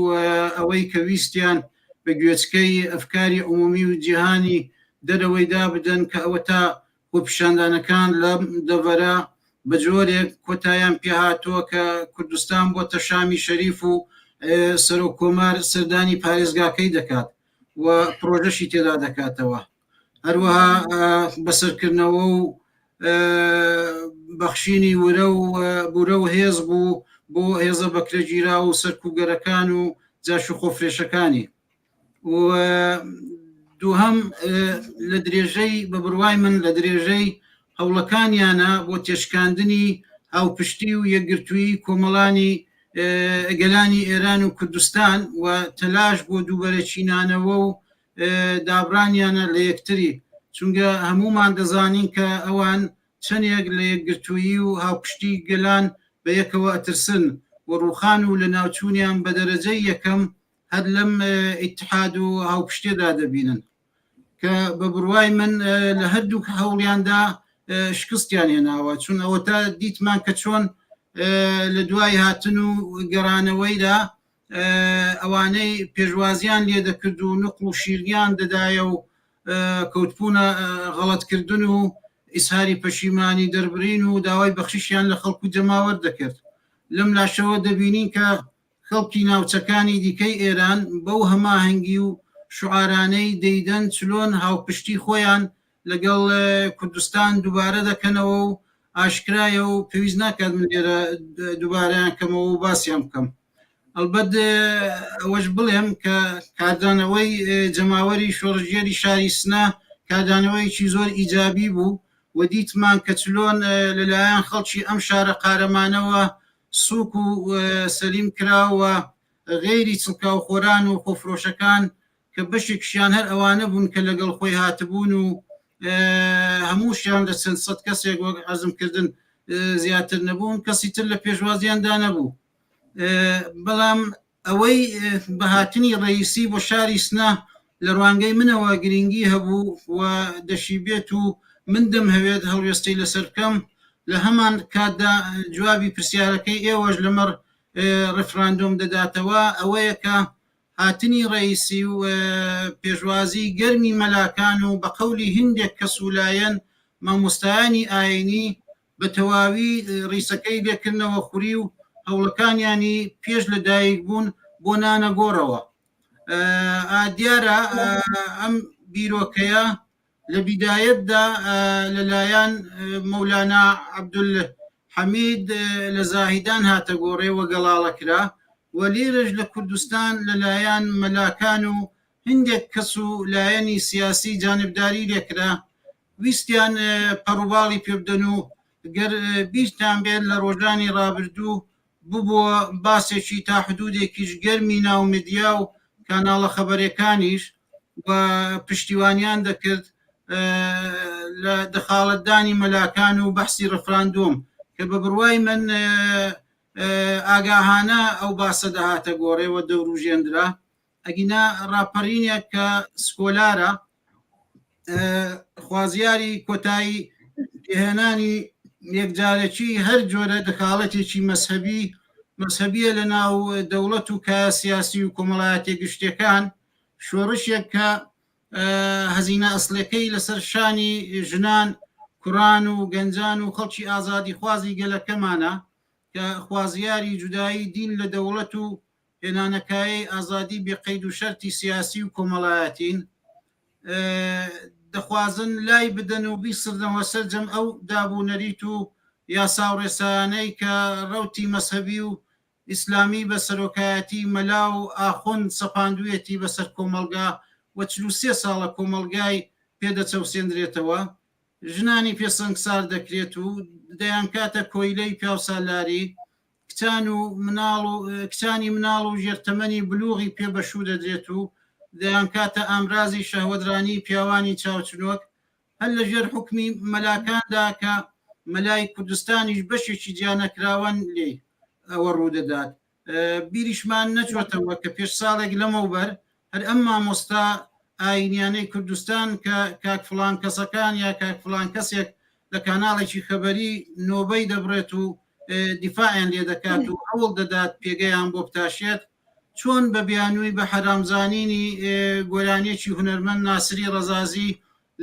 ئەوەی کە ویستیان بە گوێچکەی ئەفکاری عمومی و جیهانی دەرەوەیدا بدەن کە ئەوە تا بۆ پیشاندانەکان لە دەڤەرە بە جۆرێک کۆتاییان پێهاتووە کە کوردستان بۆتە شامی شەریف و سەرۆک کۆمار سەردانی پارێزگاکەی دەکات و پرۆژەشی تێدا دەکاتەوە. هەروەها بەسەرکردنەوە و بەخشینی ورە و بورە و هێز بوو بۆ هێزە بەکرەگیرا و سەرکوگەرەکان و جاش و خۆفرێشەکانی. و دووهەم لە درێژەی بە بڕوای من لە درێژەی هەوڵەکانیانە بۆ تێشکاندنی هاوپشتی و یەکگرتووی کۆمەڵانی گەلانی ئێران و کوردستان و تەلاش بۆ دووبەرەچینانەوە و دابرانیانە لە یەکتری، چونکە هەمومان دەزانین کە ئەوان چەندێک لە یەکگرتوویی و هاوپشتی گەلان بە یەکەوە ئەترسن و ڕووخان و لە ناوچوونیان بە دەرەجەی یەکەم هەر لەم ئیتحاد و هاوپشتێدا دەبینن کە بە بڕوای من لە هەردوو هەوڵیاندا شکستیان هێناوە، چون ئەوە تا دیتمان کە چۆن لە دوای هاتن و گەڕانەوەیدا ئەوانەی پێشوازیان لێ دەکرد و نقل و شیرگیان دەدایە و کەوتبوونە غەڵەتکردن و ئیسهاری پەشیمانی دەربڕین و داوای بەخشیشیان لە خەڵکو جەماوەر دەکرد. لەم لاشەوە دەبینین کە خەڵکی ناوچەکانی دیکەی ئێران بەو هەماهەنگی و شعارانەی دەیدەن چلۆن هاوپشتی خۆیان لەگەڵ کوردستان دووبارە دەکەنەوە و ئاشکرایە و پێویست ناکات من لێرە دووبارەیان کەمەوە و باسییان بکەم. ئەلبەت ئەوەش بڵێم کە کاردانەوەی جەماوەری شۆڕژێری شاری سنە کاردانەوەیکی زۆر ئیجابی بوو و دیتمان کە چلۆن لەلایەن خەڵکی ئەم شارە قارەمانەوە سووک و سەلیم کراوە غێری چڵکا و خۆران و خۆفرۆشەکان کە بەشێکشیان هەر ئەوانە بوون کە لەگەڵ خۆی هاتبوون و هەمووشیان لە چەند سەد کەسێک وەک عەزمکردن زیاتر نەبوون، کەسی تر لە پێشوازیاندا نەبوو. بەڵام ئەوەی بەهاتنی ڕئیسی بۆ شاری سنە لە ڕوانگەی منەوە گرنگی هەبوو و دەشی بێت و من دەمهەوێت هەڵوێستەی لەسەر بکەم لە هەمان کاتدا جوابی پرسیارەکەی ئێوەش لەمەڕ ڕفراندۆم دەداتەوە ئەوەیە کە هاتنی ڕئیسی و پێشوازی گەرمی مەلاکان و بە قەولی هندێک کە سوولایەن مامۆستایانی ئاینی بە تەواوی ڕیسەکەی لێکردنەوە خوری و هەوڵەکانیانی پێش لە دایک بوون بۆ نانە گۆڕەوە. دیارە ئەم بیرۆکەیە لە بیدایەتدا لەلایەن مەولانا عەبدولحەمید لە زاهیدان هاتە گۆڕێوە گەڵاڵە کرا و لێرەش لە کوردستان لەلایەن مەلاکان و هندێک کەس و لایەنی سیاسی جانبداری لێکرا، ویستیان پەڕووباڵی پێبدەن و گەر بیرتان بێت لە ڕۆژانی ڕابردوو ببووە باسێکی تا حدودێکیش گەرمی ناو مدیا و کاناڵە خەبەرەکانیش و پشتیوانیان دەکرد لە دەخاڵەتدانی مەلاکان و بەحسی ڕفراندۆم کە بە بڕوای من ئاگاهانە ئەو باسە دەهاتە گۆڕێەوە دەوروژێندرا. ئەگینا ڕاپەڕینێک کە سکۆلارە خوازیاری کۆتایی هێنانی یەکجارێکی هەر جۆرە دەخاڵەتێکی مەسهەبیە لە ناو دەوڵەت و کە سیاسی و کۆمەڵایەتی گشتەکان، شۆڕشێک کە هەزینە ئەسلەکەی لەسەر شانی ژنان، کوڕان و گەنجان و خەڵکی ئازادی خوازی گەلەکەمانە کە خوازیاری جودایی دین لە دەوڵەت و هێنانەکایی ئازادی بێقەید و شەرتی سیاسی و کۆمەڵایەتین دەخوازن لای بدەن و بیسردنەوە سەرجەم ئەو دابوونەریت و یاسا و ڕێسانەی کە ڕەوتی مەسهەبی و ئیسلامی بە سەرۆکایەتی مەلا و ئاخۆند سەپاندوێتی بەسەر کۆمەلگا و 43 ساڵە کۆمەلگای پێدەچەوسێندرێتەوە، ژنانی پێسەنگسار دەکرێت و دەیان کاتە کۆیلەی پیاوسالاری، کچانی مناڵ و ژێرتەمەنی بلوغی پێبەشوو دەدرێت و دەیان کاتە ئامرازی شەهوەدرانی پیاوانی چاوچنۆک هەر لە ژێر حکمی مەلاکاندا کە مەلای کوردستانیش بەشێکی جیانەکراوەن لێ ئەوە ڕوودەدات. بیریشمان نەچۆتەوە کە پێش ساڵێک لەمەوبەر هەر ئەم مامۆستا ئاینیانەی کوردستان کە کاک فڵان کەسەکان یا کاک فڵان کەسێک لە کاناڵێکی خەبەری نۆبەی دەبڕێت و دیفاعیان لێ دەکات و هەوڵ دەدات پێگەیان بۆ بتاشێت چۆن بە بیانووی بە حەرامزانینی گۆرانێکی هونەرمەند ناسری ڕەزازی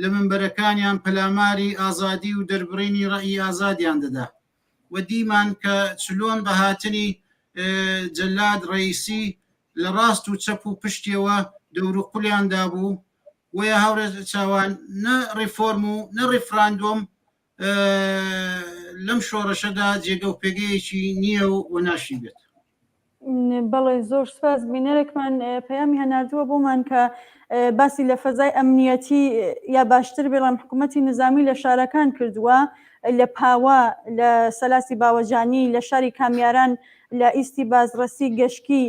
لە منبەرەکانیان پەلاماری ئازادی و دەربڕینی ڕەئی ئازادیان دەدا و دیمان کە چلۆن بە هاتنی جەلاد ڕئیسی لە ڕاست و چەپ و پشتیەوە دەور و قولیاندا بوو وە هاوڕێ چاوان نە ڕیفۆرم و نە ڕیفراندۆم لەم شۆڕەشەدا جێگە و پێگەیەکی نییە و ناشی بێت. بەڵێ زۆر سپاس بینەرێکمان پەیامی هەناردووە بۆمان کە باسی لە فەزای ئەمنیەتی یا باشتر بێڵام حکوومەتی نظامی لە شارەکان کردووە لە پاوە لە سەلاسی باوەجانی لە شاری کامیاران لە ئیستی بازرەسی گەشکی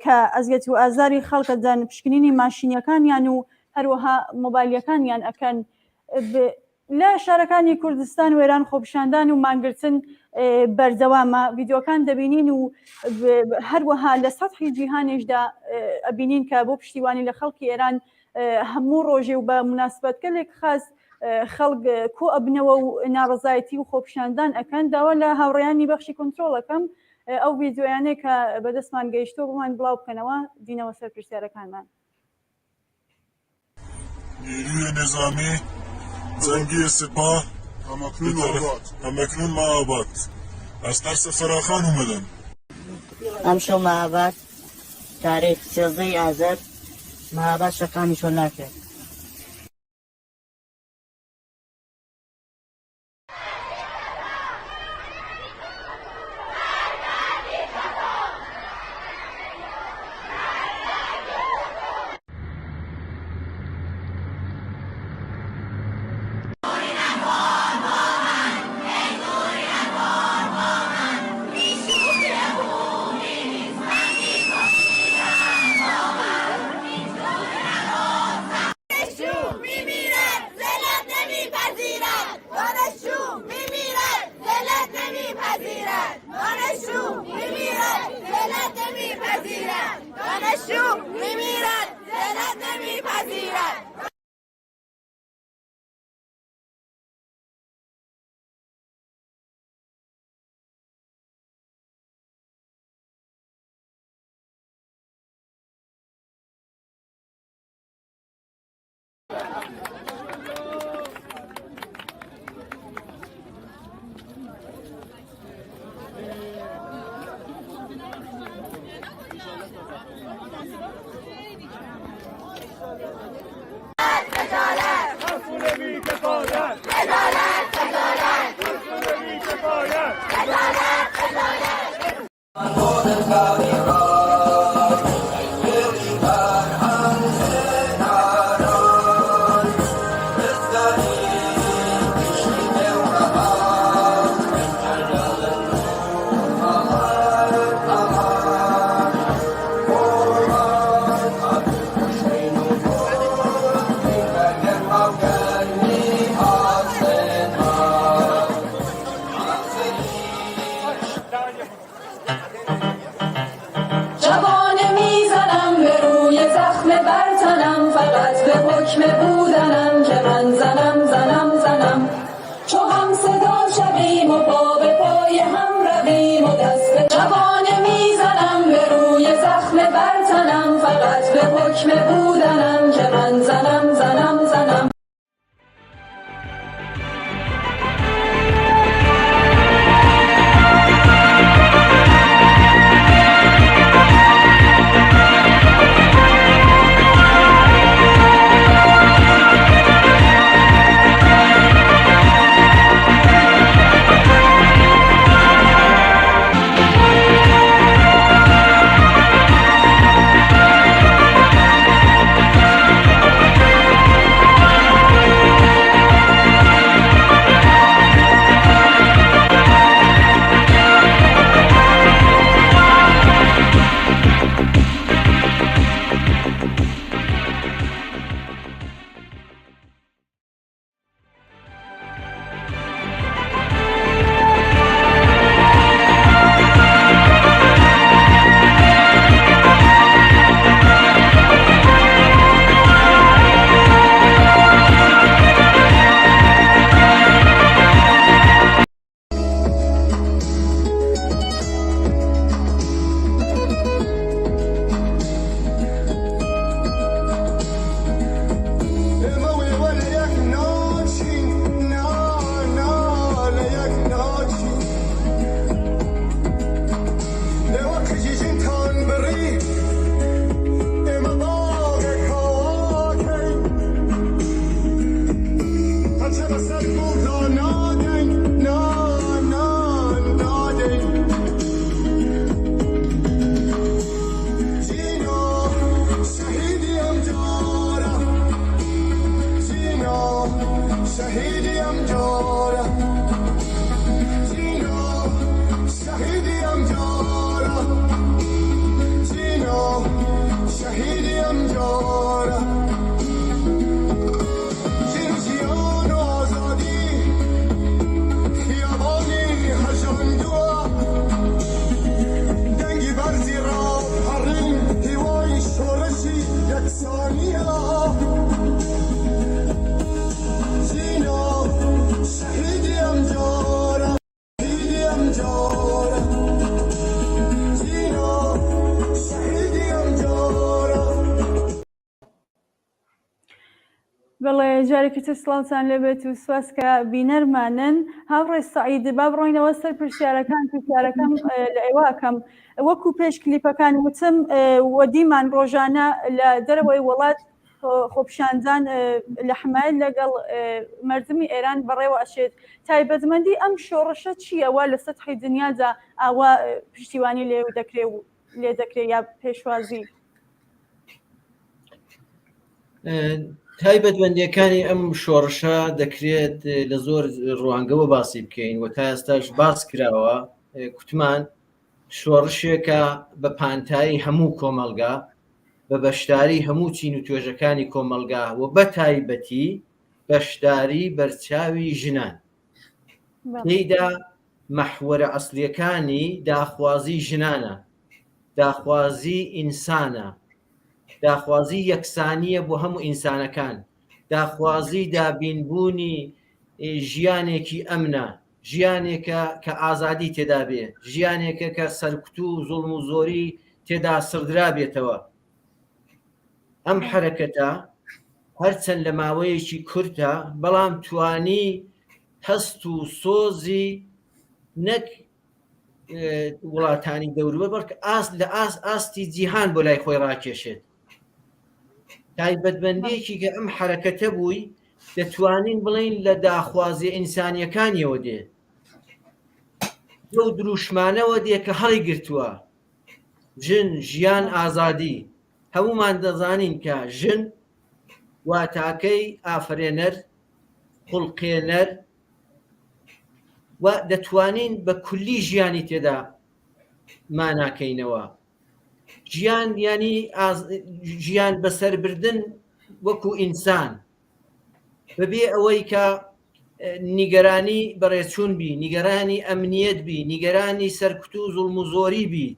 کە ئەزیەتی و ئازاری خەڵکەدان پشکنینی ماشینیەکانیان و هەروەها مۆبایلەکانیان ئەکەن لە شارەکانی کوردستان وێران خۆپشاندان و مانگرتن بەردەوامە ڤیددیۆکان دەبینین و هەروەها لە سەطحی جیهانێشدا ئەبینین کە بۆ پشتیوانی لە خەڵکی ئێران هەموو ڕۆژێ و بە مناسبەتگەلێک خاص خەڵک کۆ ئەبنەوە و ناڕزایەتی و خۆپشاندان ئەکەن داوا لە هاوڕێیانی بەخشی کۆنتترۆڵەکەم ئەو ڤیددیۆیانەیە کە بەدەستمان گەیشتۆ بمان بڵاو بکەنەوە دینەوە سەر پرسیارەکانمان. نیروی نظامی زنگی سپاه همکنون معابد از ترس فراخان اومدن. امشو معابد تاریخ 13 آذر معابد شقانیشون نکرد. جارێکی تر سڵاوتان لێبێت و سواس کە بینەرمانن. هاوڕێ سەعید با بڕۆینەوە سەر پرسیارەکان لە ئێوەکەم وەکو پێش کلیپەکان وتم وەدیمان ڕۆژانە لە دەرەوەی وڵات خۆپشاندان لە حمایت لەگەڵ مردمی ئێران بەڕێوە ئەشێت. تایبەتمەندی ئەم شۆڕشە چیەوە لە سەتحی دنیادا ئاوا پشتیوانی لێ دەکرێت یا پێشوازی؟ تایبەتمەندیەکانی ئەم شۆڕشە دەکرێت لە زۆر ڕوانگەوە باسی بکەین و تا ئێستاش باس کراوە. کوتمان شۆڕشێکە بە پانتایی هەموو کۆمەلگا، بە بەشداری هەموو چین و توێژەکانی کۆمەلگا و بە تایبەتی بەشداری بەرچاوی ژنان. تێیدا مەحوەرە ئەسڵیەکانی داخوازی ژنانە، داخوازی ئینسانە، داخوازی یەکسانیە بۆ هەموو ئینسانەکان، داخوازی دابینبوونی ژیانێکی ئەمنە، ژیانێکە کە ئازادی تێدا بێ، ژیانێکە کە سەرکوت و زوڵم و زۆری تێدا سڕدرا بێتەوە. ئەم حرەکەتە هەرچەند لە ماوەیەکی کورتە بەڵام توانی هەست و سۆزی نەک وڵاتانی دەوروبەر بەڵکە لە ئاستی جیهان بۆ لای خۆی ڕاکێشێت. تایبەتمەندیەکی کە ئەم حرەکەتە بووی دەتوانین بڵین لە داخوازی ئینسانیەکانیەوە دێ، لەو دروشمانەوە دێ کە هەڵی گرتووە ژن، ژیان، ئازادی. هەمومان دەزانین کە ژن واتاکەی ئافرێنەر، خوڵقێنەر و دەتوانین بە کولی ژیانی تێدا ماناکەینەوە. ژیان ینی ژیان بەسەربردن وەکو ئینسان بەبێ ئەوەی کە نیگەرانی بەڕێچوون بی، نیگەرانی ئەمنیەت بی، نیگەرانی سەرکوت و زوڵم و زۆری بی.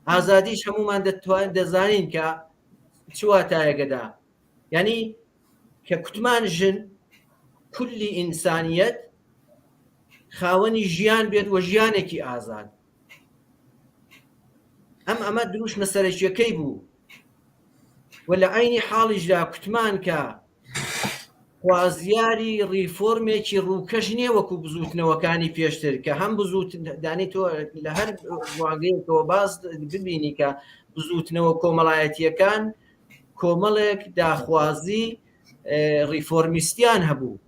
ئازادیش هەمومان دەزانین کە چواتایەگەدا، یعنی کە کوتمان ژن کولی ئینسانیەت خاوەنی ژیان بێت و ژیانێکی ئازاد. ئەمە دروست مەسەرەکیەکەی بوو و لە عینی حاڵیشدا کوتمان کە خوازیاری ڕیفۆرمێکی ڕووکەش نییە وەکو بزوتنەوەکانی پێشتر کە هەم دانی تۆ لە هەر واگەیەکەوە باس ببینی کە بزوتنەوە کۆمەڵایەتیەکان کۆمەڵێک داخوازی ڕیفۆرمیستیان هەبوو،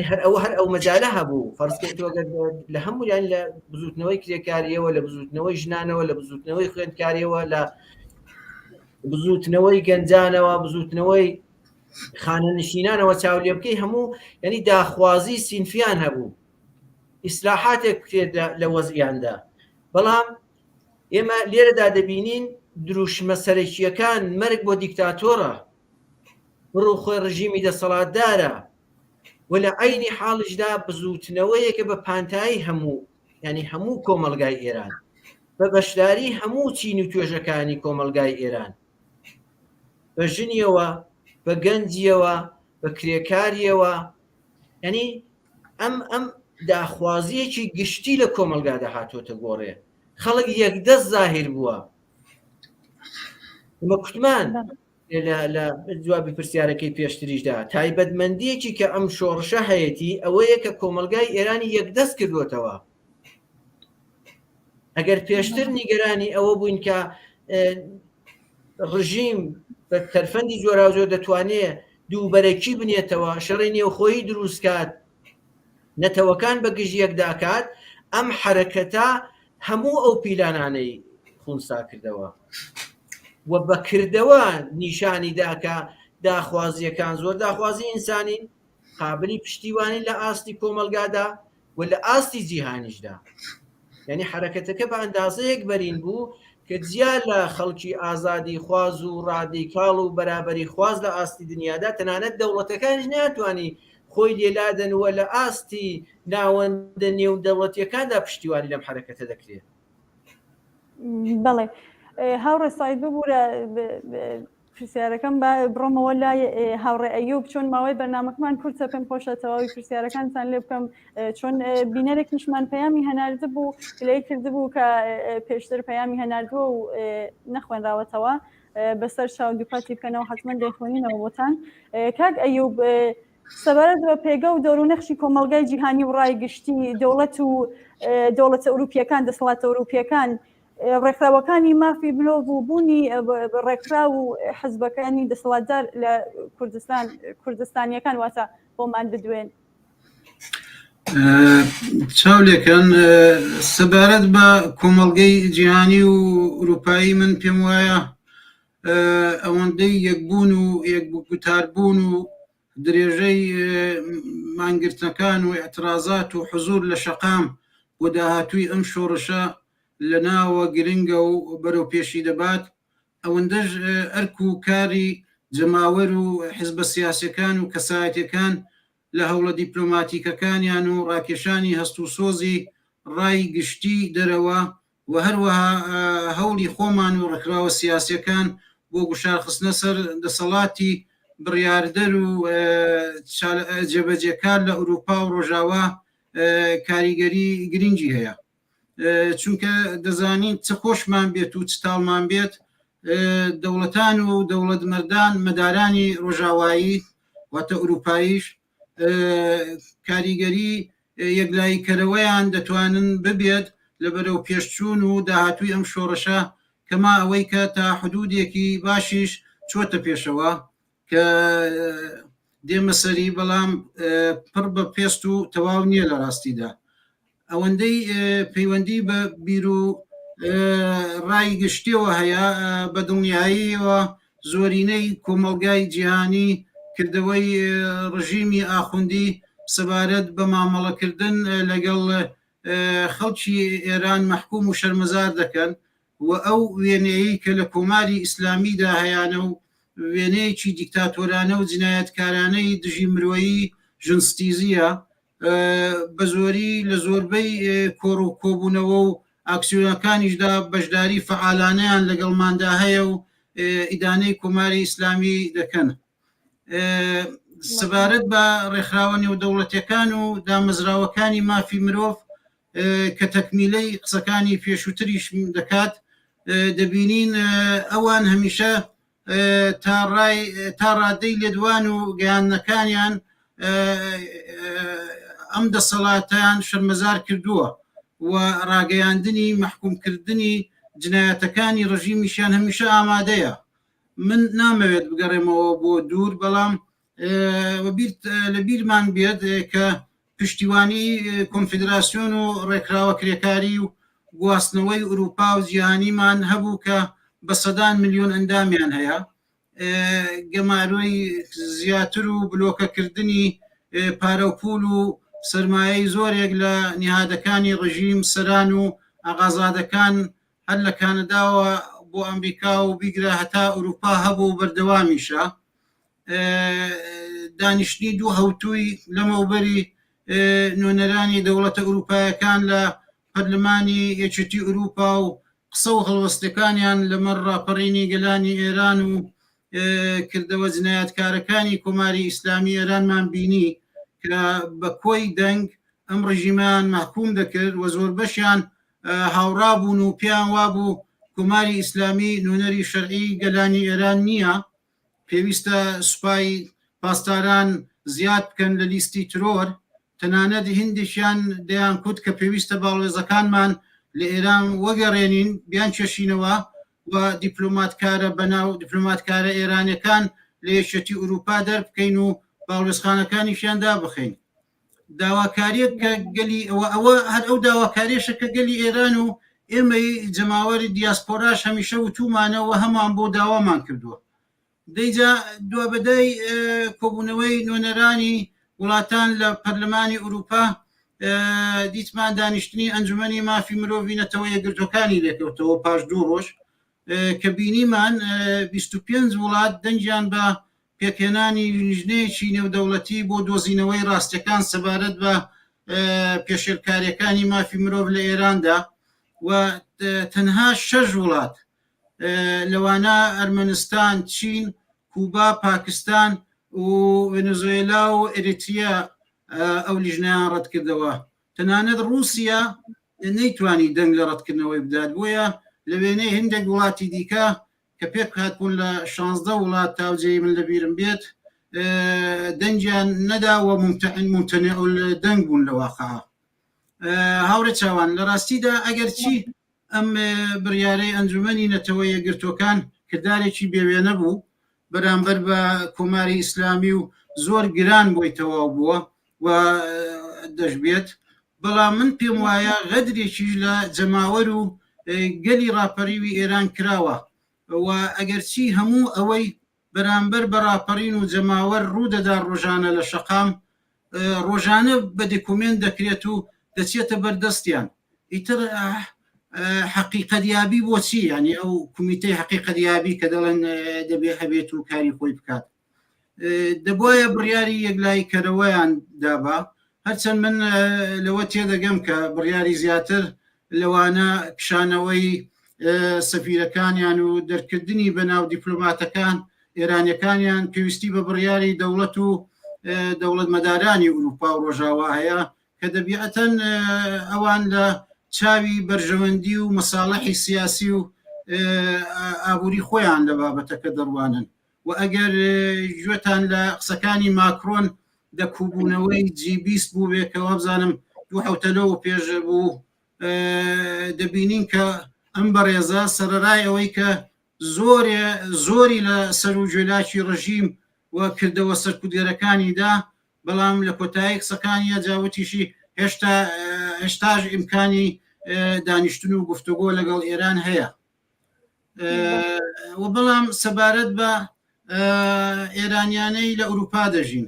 هەر ئەو مەجالە هەبوو. فەرزکەیتەوە لە هەموو یان لە بزوتنەوەی کرێکاریەوە، لە بزوتنەوەی ژنانەوە، لە بزوتنەوەی خوێندکاریەوە، لە بزوتنەوەی گەنجانەوە، بزوتنەوەی خانەنشینانەوە چاولێ بکەی، هەموو یعنی داخوازی سینفیان هەبوو، ئیسلاحاتێک بکرێت لە وەزعیاندا. بەڵام ئێمە لێرەدا دەبینین دروشمە سەرەکیەکان مەرگ بۆ دیکتاتۆرە، بڕۆ خۆی ڕژیمی دەسەڵاتدارە و لە عینی حاڵشدا بزوتنەوەیەکە بە پانتایی هەموو ینی هەموو کۆمەلگای ئێران، بە بەشداری هەموو چین و توێژەکانی کۆمەلگای ئێران، بە ژنیەوە، بە گەنجیەوە، بە کرێکاریەوە. ینی ئەم داخوازیەکی گشتی لە کۆمەلگادا هاتۆتە گۆڕێ، خەڵک یەکدەست زاهیر بووە. ئەمە کوتمان لە جوابی پرسیارەکەی پێشتریشدا تایبەتمەندیەکی کە ئەم شۆڕشە هەیەی ئەوەیە کە کۆمەلگای ئێرانی یەکدەست کردوتەوە. ئەگەر پێشتر نیگەرانی ئەوە بووین کە ڕژیم بە تەرفەندی جۆراوجۆر دەتوانێت دووبەرەکی بنێتەوە، شەڕی نێوخۆیی دروستکات، نەتەوەکان بە گژیەک داکات، ئەم حرەکەتە هەموو ئەو پیلانانەی خونسا کردەوە و بەکردەوە نیشانی داکە داخوازیەکان زۆر داخوازی ئینسانی قابلی پشتیوانی لە ئاستی کۆمەلگادا و لە ئاستی جیهانیشدا. یعنی حرەکەتەکە بە ئەندازەیەک بەرین بوو کە جیا لە خەڵکی ئازادی خواز و ڕادیکاڵ و بەرابەری خواز لە ئاستی دنیادا تەنانەت دەوڵەتەکانیش ناتوانانی خۆی لێلادەنەوە لە ئاستی ناوەندە نێو دەوڵەتیەکاندا پشتیوانی لەم حرەکەتە دەکرێت. بەڵێ هاوڕێ سعید ببوورە پرسیارەکەم بڕۆمەوە لای هاوڕێ ئەیوب، چۆن ماوەی بەرنامەکەمان کورتە پێم خۆشە تەواوی پرسیارەکانتان لێ بکەم، چۆن بینەرێکیشمان پەیامی هەناردە بوو لێی کردبوو کە پێشتر پەیامی هەناردووە و نەخوێنراوەتەوە بەسەر شاو دووپاتی بکەنەوە حتمما دەیخۆنینەوە بۆتان. کاک ئەیوب سەبارەت بە پێگە و دەور و نەخشی کۆمەڵگای جیهانی و ڕایگشتی دەوڵەت و دەوڵەتە ئەوروپیەکان دەسەڵاتە ئەوروپیەکان ڕێکخراوەکانی مافی مرۆڤ و بوونی ڕێکخرا و حزبەکانی دەسەڵاتدار لە کوردستانیەکان واتە بۆمان بدوێن. چاولێکن سەبارەت بە کۆمەڵگەی جیهانی و ئوروپایی من پێم وایە ئەوەندەی یەکبوون و یەکگوتاربوون و درێژەی مانگرتنەکان و اعترازات و حزور لە شەقام بۆ داهاتووی ئەم شۆڕشە لە ناوە گرنگە و بەرەو پێشی دەبات ئەوەندەش ئەرک و کاری جەماوەر و حیزبە سیاسیەکان و کەسایەتەکان لە هەوڵە دیپلۆماتیکەکانیان و ڕاکێشانی هەست و سۆزی ڕای گشتی دەرەوە و هەروەها هەوڵی خۆمان و ڕێکخراوە سیاسیەکان بۆ گوشارخستنە سەر دەسەڵاتی بڕیاردەر و جێبەجێکار لە ئوروپا و ڕۆژاوا کاریگەری گرنگی هەیە چونکە دەزانین چ خۆشمان بێت و چ تاڵمان بێت دەوڵەتان و دەوڵەتمەردان مەدارانی ڕۆژاوایی واتە ئوروپاییش کاریگەری یەکلاییکەرەوەیان دەتوانن ببێت لە بەرەو پێشچوون و داهاتووی ئەم شۆڕشە کەما ئەوەی کە تا حدودێکی باشیش چۆتە پێشەوە کە دێمە سەری بەڵام پڕ بە پێست و تەواو نییە لە ڕاستیدا ئەوەندەی پەیوەندی بە بیر و ڕای گشتیەوە هەیە بە دڵنیاییەوە زۆرینەی کۆمەڵگای جیهانی کردەوەی ڕژیمی ئاخوندی سەبارەت بە مامەڵەکردن لەگەڵ خەڵکی ئێران مەحکوم و شەرمەزار دەکەن و ئەو وێنەیە کە لە کۆماری ئیسلامیدا هەیەە و وێنەیەکی دیکتاتۆرانە و جنایەتکارانەی دژی مرۆیی ژنستیزیە بە زۆری لە زۆربەی کۆڕ و کۆبوونەوە و ئاکسیۆنەکانیشدا بەشداری فعالانەیان لەگەڵماندا هەیە و ئیدانەی کۆماری ئیسلامی دەکەن سەبارەت بە ڕێکخراوە نێودەوڵەتیەکان و دامەزراوەکانی مافی مرۆڤ کە تەکمیلەی قسەکانی پێشووتریش دەکات دەبینین ئەوان هەمیشە تا ڕادەی لێدوان و گەیانەکانیان ئەم دەسەڵاتیان شەرمەزار کردووە و ڕاگەیاندنی مەحکومکردنی جنایەتەکانی ڕژیمیشیان هەمیشە ئامادەیە من نامەوێت بگەڕێمەوە بۆ دوور بەڵام لە بیرمان بێت کە پشتیوانی کۆنفیدراسیۆن و ڕێکخراوە کرێکاری و گواستنەوەی ئوروپا و جیهانیمان هەبوو کە بە سەدان ملیۆن ئەندامیان هەیە گەماروی زیاتر و بلۆکەکردنی پارە و پول و سەرمایەی زۆرێک لە نهادەکانی ڕژیم سەران و ئاغازادەکان هەر لە کانەداوە بۆ ئەمریکا و بیگرە هەتا ئوروپا هەبوو بەردەوامیشە دانیشتنی دوو هەوتووی لەمەوبەری نوێنەرانی دەوڵەتە ئوروپایەکان لە پەرلەمانی یەکێتی ئوروپا و قسە و هەڵوەستەکانیان لەمەڕ ڕاپەڕینی گەلانی ئێران و کردەوە جنایەتکارەکانی کۆماری ئیسلامی ئێرانمان بینی کە بە کۆی دەنگ ئەم ڕژیمان مەحکوم دەکرد و زۆر بەشیان هاوڕابوون و پیان وابوو کۆماری ئیسلامی نوێنەری شەرعی گەلانی ئێران نییە پێویستە سوپای پاسداران زیاد بکەن لە لیستی ترۆر تەنانەت هندێکیان دەیان کوت کە پێویستە باڵێزەکانمان لە ئێران وەگەڕێنین بیان چێشینەوە و دیپلۆماتکارە بەناو دیپلۆماتکارە ئێرانەکان لە یەکێتی ئوروپا دەربکەین و باڵێزخانەکانیشیان دابخەین داواکاریەک کە گەلی ئەوە هەر ئەو داواکاریشە کە گەلی ئێران و ئێمەی جەماوەری دیاسپۆراش هەمیشە وتومانەوە هەمان بۆ داوامان کردووە دەیجا دوابەدەی کۆبوونەوەی نوێنەرانی وڵاتان لە پەرلەمانی ئوروپا دیتمان دانیشتنی ئەنجومەنی مافی مرۆڤینەتەوە یەکگرتوەکانی لێکەوتەوە پاش دوو ڕۆژ کە بینیمان 25 وڵات دەنگیان بە پێکهێنانی لیژنەیەکی نێودەوڵەتی بۆ دۆزینەوەی ڕاستیەکان سەبارەت بە پێشێرکاریەکانی مافی مرۆڤ لە ئێراندا و تەنها 6 وڵات لەوانە ئەرمەنستان، چین، کوبا، پاکستان و ڤێنزوێلا و ئێریتریا ئەو لیژنەیان ڕەت کردەوە تەنانەت رووسیا نەیتوانی دەنگ لە ڕەتکردنەوەی بدات بۆیە لە وێنەی هەندێک وڵاتی دیکە کە پێک هاتبوون لە 16 وڵات تاوجێی من لەبیرم بێت دەنجیان نەداوە ممتنع دەنگ بوون لە واقعا. هاورە چاوان لە ڕاستیدا ئەگەر چی ئەم بڕیارەی ئەنجومەنی نەتەوە یەکگرتوەکان کردارێکی بێوێنە بوو بەرامبەر بە کۆماری ئیسلامی و زۆر گران بۆی تەواو بووە و دەشبێت، بەڵام من پێم وایە غەدرێکیش لە جەماوەر و گەلی ڕاپەڕیوی ئێران کراوە و ئەگەرچی هەموو ئەوەی بەرامبەر بە ڕاپەڕین و جەماوەر ڕوودەدا ڕۆژانە لە شەقام ڕۆژانە بە دکومنت دەکرێت و دەچێتە بەردەستیان. ئیتر حقیقەتیابی بۆچی؟ ینی ئەو کمیتەی حقیقەتیابی کە دەڵێن دەبێ هەبێت و کاری خۆی بکات. دەبایە بڕیاری یەکلای کەرەوەیان دابا، هەرچەند من لەوە تێدەگەم کە بڕیاری زیاتر لەوانە کشانەوەی سەفیرەکانیان و دەرکردنی بەناو دیپلۆماتەکان ئێرانیەکانیان پێویستی بە بڕیاری دەوڵەت و دەوڵەت مەدارانی ئوروپا و ڕۆژاوا هەیە کە دەبیعەتەن ئەوان لە چاوی بەرژەوەندی و مەساڵحی سیاسی و ئابووری خۆیان لە بابەتەکە دەڕوانن و ئەگەر گوێتان لە قسەکانی ماکرۆن دەکوبوونەوەی جیبیست بوو بێ کەەوە بزانم 2 پێش بوو دەبینین کە ئەم بەڕێزە سەرەرای ئەوەی کە زۆری لە سەر و جوێلاکی ڕژیم و کردەوە سەرکوردێرەکانیدا، بەڵام لە کۆتایی قسەکانی جاوتیشی هێشتاش ئیمکانی دانیشتن و گفتوگۆ لەگەڵ ئێران هەیە. و بەڵام سەبارەت بە ئێرانیانەی لە ئوروپا دەژین،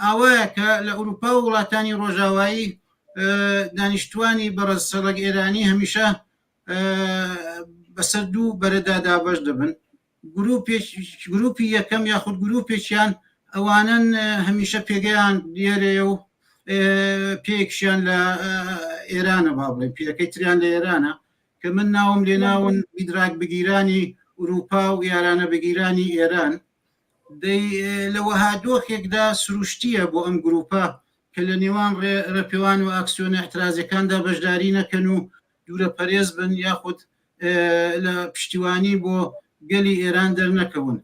ئاوایە کە لە ئوروپا و وڵاتانی ڕۆژاوایی دانیشتوانی بەڕێزسەڵک ئێرانی هەمیشە بەسەر دوو بەرەدا دابەش دەبن. گروپی یەکەم یاخود گروپێکیان ئەوانن هەمیشە پێگەیان دیێرەیە و پێکشیان لە ئێرانە با بڵێن پێەکەی تریان لە ئێرانە کە من ناوم لێ ناون ئیدراک بگیرانی ئوروپا و یارانە بگیرانی ئێران. لەوەها دۆخێکدا سروشتیە بۆ ئەم گروپە کە لە نێوان ڕێپێوان و ئاکسیۆنە احترازەکاندا بەشداری نەکەن و دوورە پەرێز بن یاخود لە پشتیوانی بۆ گەلی ئێران دەرنەکەون.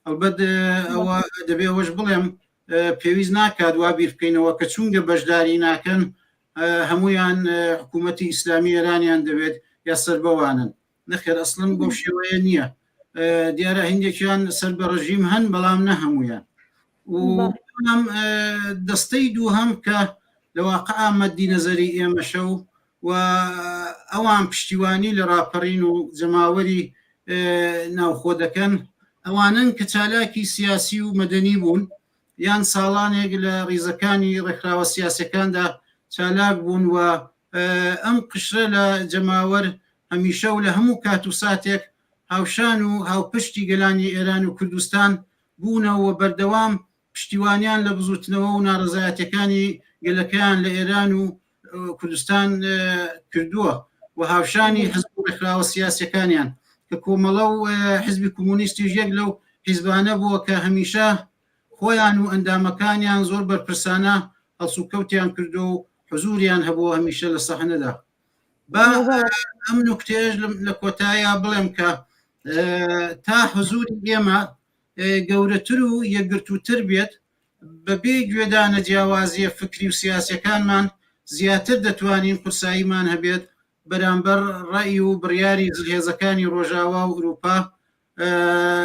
ئەلبەت ئەوە دەبێ ئەوەش بڵێم پێویست ناکات وا بیر بکەینەوە کە چونگە بەشداری ناکەن هەمویان حکوومەتی ئیسلامی ئێرانیان دەبێت یا سەر بەوانن. نەخێر ئەسڵن بۆ شێوەیە نییە. دیارە هەندێکیان سەر بە ڕژیم هەن بەڵام نە هەمویان. و دەستەی دووهەم کە لەواقع مەدی نەزەری ئێمەشە و ئەوان پشتیوانی لە ڕاپەڕین و جەماوەری ناوخۆ دەکەن ئەوانن کە چالاکی سیاسی و مەدەنی بوون یان ساڵانێک لە ڕیزەکانی ڕێکخراوە سیاسەکاندا چالاک بوون و ئەم قشرە لە جەماوەر هەمیشە و لە هەموو کات و ساتێک هاوشان و هاوپشتی گەلانی ئێران و کوردستان بوونەوە بەردەوام پشتیوانیان لە بزوتنەوە و ناڕزایەتەکانی گەلەکەیان لە ئێران و کوردستان کردووە و هاوشانی حزب و ڕێکخراوە سیاسەکانیان کە کۆمەڵە و حزبی کۆمۆنیستیش یەک لەو حیزبانە بووە کە هەمیشە خۆیان و ئەندامەکانیان زۆر بەرپرسانە هەڵسوکەوتیان کردو و حزوریان هەبووە هەمیشە لە سەحنەدا. با ئەم نوکتێژ لە کۆتاییە بڵێم کە تا حزوری ئێمە گەورەتر و یەکگرتووتر بێت بەبێ گوێدانە جیاوازیە فکری و سیاسەکانمان زیاتر دەتوانین قورساییمان هەبێت بەرامبەر ڕای و بڕیاری جلهێزەکانی ڕۆژاوا و ئوروپا